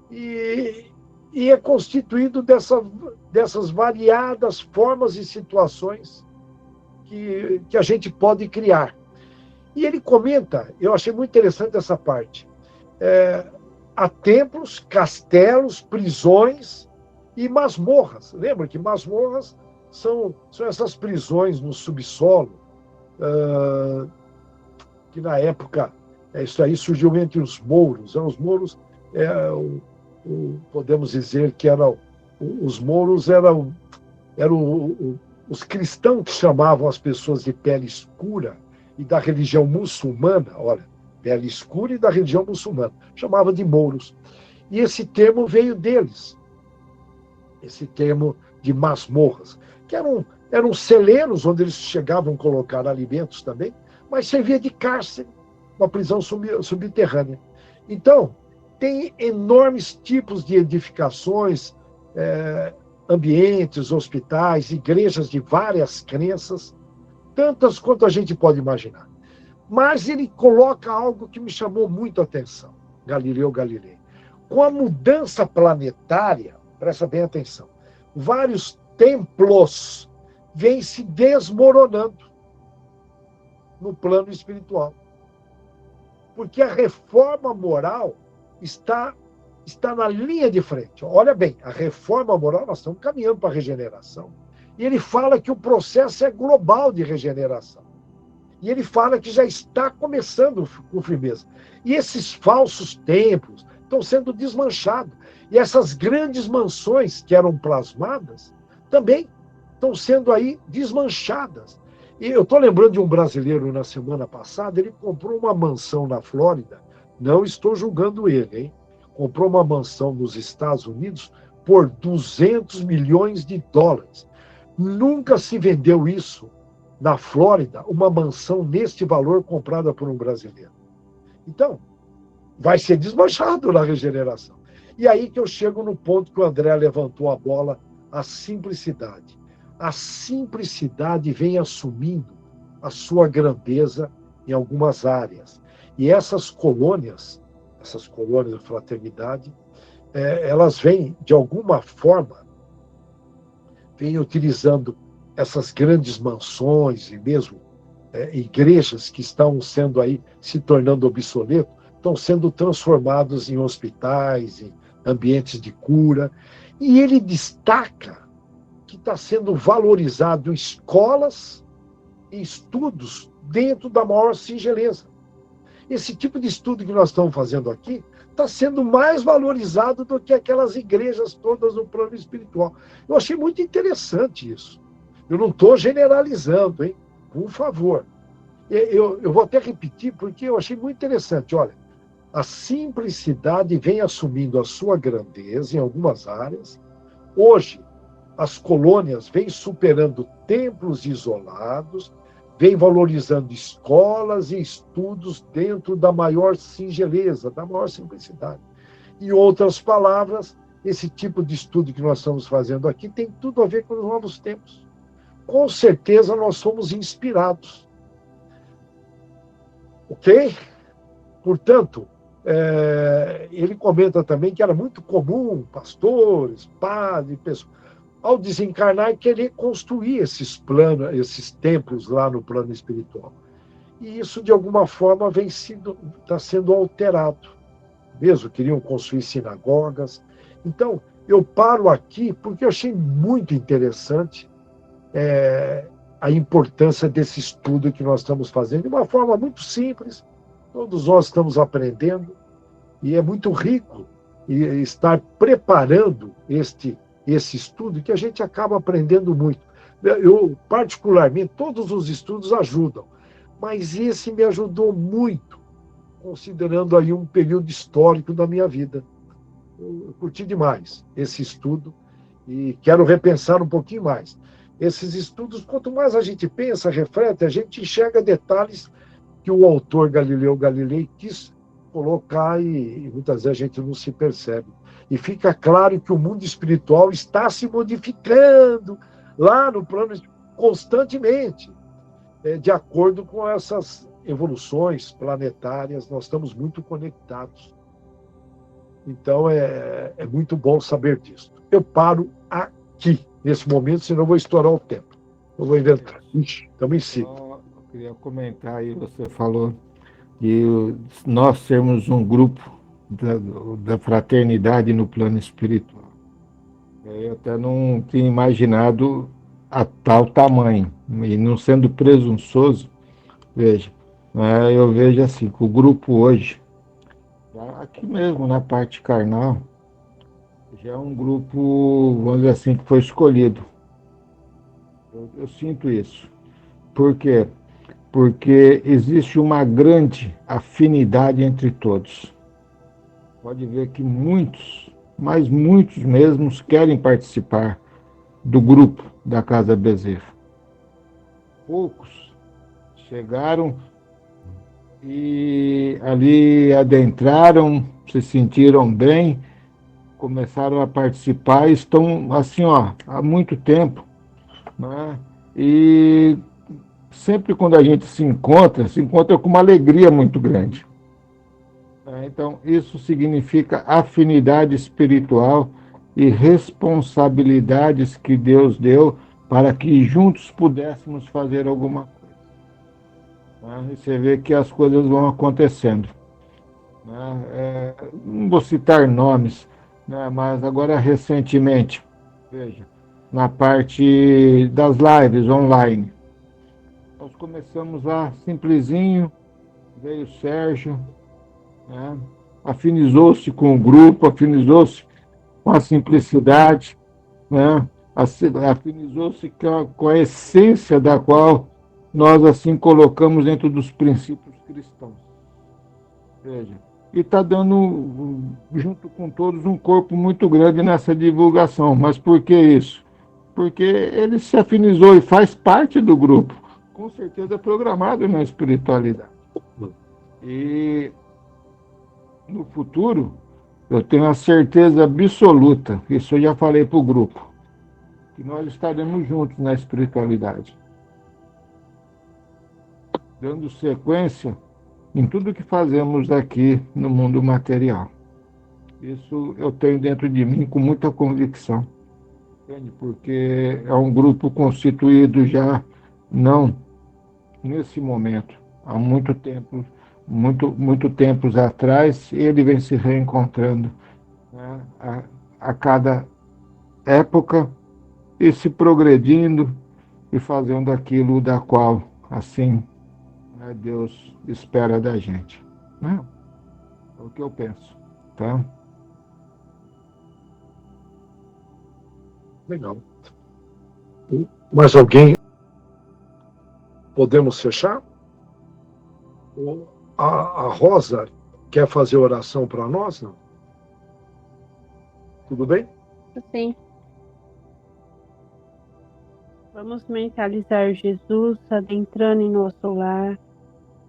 B: E é constituído dessas variadas formas e situações que a gente pode criar. E ele comenta, eu achei muito interessante essa parte, há templos, castelos, prisões e masmorras. Lembra que masmorras são essas prisões no subsolo, que na época, isso aí surgiu entre os mouros. Os mouros, podemos dizer que os mouros eram os cristãos que chamavam as pessoas de pele escura e da religião muçulmana, olha, pele escura e da religião muçulmana, chamava de mouros. E esse termo veio deles, esse termo de masmorras, que eram celeiros onde eles chegavam a colocar alimentos também, mas servia de cárcere, uma prisão subterrânea. Então, tem enormes tipos de edificações, ambientes, hospitais, igrejas de várias crenças, tantas quanto a gente pode imaginar. Mas ele coloca algo que me chamou muito a atenção, Galileu Galilei. Com a mudança planetária, presta bem atenção, vários templos vêm se desmoronando no plano espiritual. Porque a reforma moral está na linha de frente. Olha bem, a reforma moral, nós estamos caminhando para a regeneração. E ele fala que o processo é global de regeneração. E ele fala que já está começando com firmeza. E esses falsos templos estão sendo desmanchados. E essas grandes mansões que eram plasmadas também estão sendo aí desmanchadas. E eu estou lembrando de um brasileiro na semana passada, ele comprou uma mansão na Flórida, não estou julgando ele, hein? Comprou uma mansão nos Estados Unidos por 200 milhões de dólares. Nunca se vendeu isso na Flórida, uma mansão neste valor comprada por um brasileiro. Então, vai ser desmanchado na regeneração. E aí que eu chego no ponto que o André levantou a bola, a simplicidade. A simplicidade vem assumindo a sua grandeza em algumas áreas. E essas colônias de fraternidade, elas vêm, de alguma forma, vêm utilizando essas grandes mansões e mesmo igrejas que estão sendo aí, se tornando obsoletos, estão sendo transformados em hospitais, ambientes de cura. E ele destaca que está sendo valorizado escolas e estudos dentro da maior singeleza. Esse tipo de estudo que nós estamos fazendo aqui está sendo mais valorizado do que aquelas igrejas todas no plano espiritual. Eu achei muito interessante isso. Eu não estou generalizando, hein? Por favor. Eu vou até repetir, porque eu achei muito interessante. Olha, a simplicidade vem assumindo a sua grandeza em algumas áreas. Hoje, as colônias vêm superando templos isolados, vêm valorizando escolas e estudos dentro da maior singeleza, da maior simplicidade. Em outras palavras, esse tipo de estudo que nós estamos fazendo aqui tem tudo a ver com os novos tempos. Com certeza nós somos inspirados. Ok? Portanto, ele comenta também que era muito comum pastores, padres, pessoas, ao desencarnar, querer construir esses planos, esses templos lá no plano espiritual. E isso, de alguma forma, está sendo alterado. Mesmo queriam construir sinagogas. Então, eu paro aqui porque eu achei muito interessante a importância desse estudo que nós estamos fazendo, de uma forma muito simples. Todos nós estamos aprendendo, e é muito rico estar preparando esse estudo, que a gente acaba aprendendo muito. Eu, particularmente, todos os estudos ajudam, mas esse me ajudou muito, considerando aí um período histórico da minha vida. Eu curti demais esse estudo e quero repensar um pouquinho mais. Esses estudos, quanto mais a gente pensa, reflete, a gente enxerga detalhes que o autor Galileu Galilei quis colocar e muitas vezes a gente não se percebe. E fica claro que o mundo espiritual está se modificando lá no plano constantemente, de acordo com essas evoluções planetárias, nós estamos muito conectados. Então, é muito bom saber disso. Eu paro aqui, nesse momento, senão eu vou estourar o tempo. Eu vou inventar. Ixi, também sigo.
D: Eu queria comentar aí, você falou de nós sermos um grupo da fraternidade no plano espiritual. Eu até não tinha imaginado a tal tamanho, e não sendo presunçoso, veja, eu vejo assim, que o grupo hoje, aqui mesmo na parte carnal, já é um grupo, vamos dizer assim, que foi escolhido. Eu sinto isso. Por quê? Porque existe uma grande afinidade entre todos. Pode ver que muitos, mas muitos mesmos, querem participar do grupo da Casa Bezerra. Poucos chegaram e ali adentraram, se sentiram bem, começaram a participar e estão assim, há muito tempo, né? E sempre quando a gente se encontra com uma alegria muito grande. Então, isso significa afinidade espiritual e responsabilidades que Deus deu para que juntos pudéssemos fazer alguma coisa. E você vê que as coisas vão acontecendo. Não vou citar nomes, mas agora recentemente, veja, na parte das lives online, nós começamos lá simplesinho, veio o Sérgio, afinizou-se com o grupo, afinizou-se com a simplicidade, afinizou-se com a essência da qual nós assim colocamos dentro dos princípios cristãos. Veja, e está dando, junto com todos, um corpo muito grande nessa divulgação. Mas por que isso? Porque ele se afinizou e faz parte do grupo, com certeza programado na espiritualidade. E no futuro, eu tenho a certeza absoluta, isso eu já falei para o grupo, que nós estaremos juntos na espiritualidade, dando sequência em tudo que fazemos aqui no mundo material. Isso eu tenho dentro de mim com muita convicção, entende? Porque é um grupo constituído já, não nesse momento, há muito tempo, muito tempos atrás, ele vem se reencontrando, né, a cada época e se progredindo e fazendo aquilo da qual, assim, né, Deus espera da gente. Né? É o que eu penso. Tá?
B: Legal. Mais alguém? Podemos fechar? A Rosa quer fazer oração para nós? Não? Tudo bem?
E: Sim. Vamos mentalizar Jesus adentrando em nosso lar,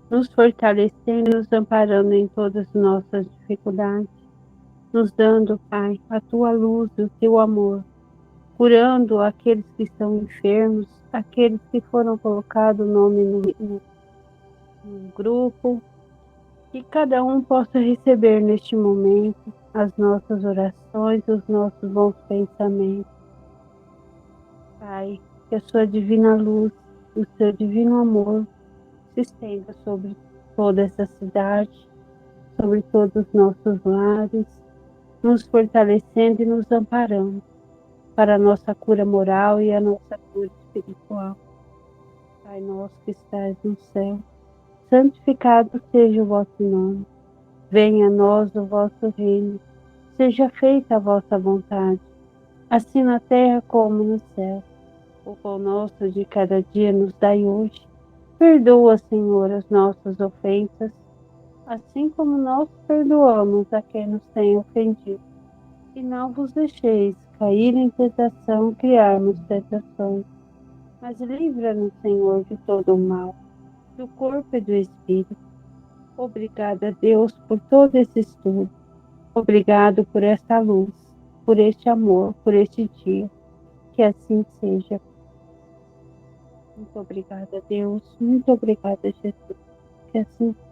E: nos fortalecendo e nos amparando em todas as nossas dificuldades, nos dando, Pai, a tua luz e o teu amor, curando aqueles que estão enfermos, aqueles que foram colocados o nome no grupo, que cada um possa receber neste momento as nossas orações, os nossos bons pensamentos. Pai, que a sua divina luz, o seu divino amor se estenda sobre toda essa cidade, sobre todos os nossos lares, nos fortalecendo e nos amparando para a nossa cura moral e a nossa cura espiritual. Pai nosso que estás no céu, santificado seja o vosso nome. Venha a nós o vosso reino. Seja feita a vossa vontade, assim na terra como no céu. O pão nosso de cada dia nos dai hoje. Perdoa, Senhor, as nossas ofensas, assim como nós perdoamos a quem nos tem ofendido. E não vos deixeis cair em tentação, criarmos tentações. Mas livra-nos, Senhor, de todo o mal, do corpo e do espírito. Obrigada, Deus, por todo esse estudo. Obrigado por esta luz, por este amor, por este dia. Que assim seja. Muito obrigada, Deus. Muito obrigada, Jesus. Que assim seja.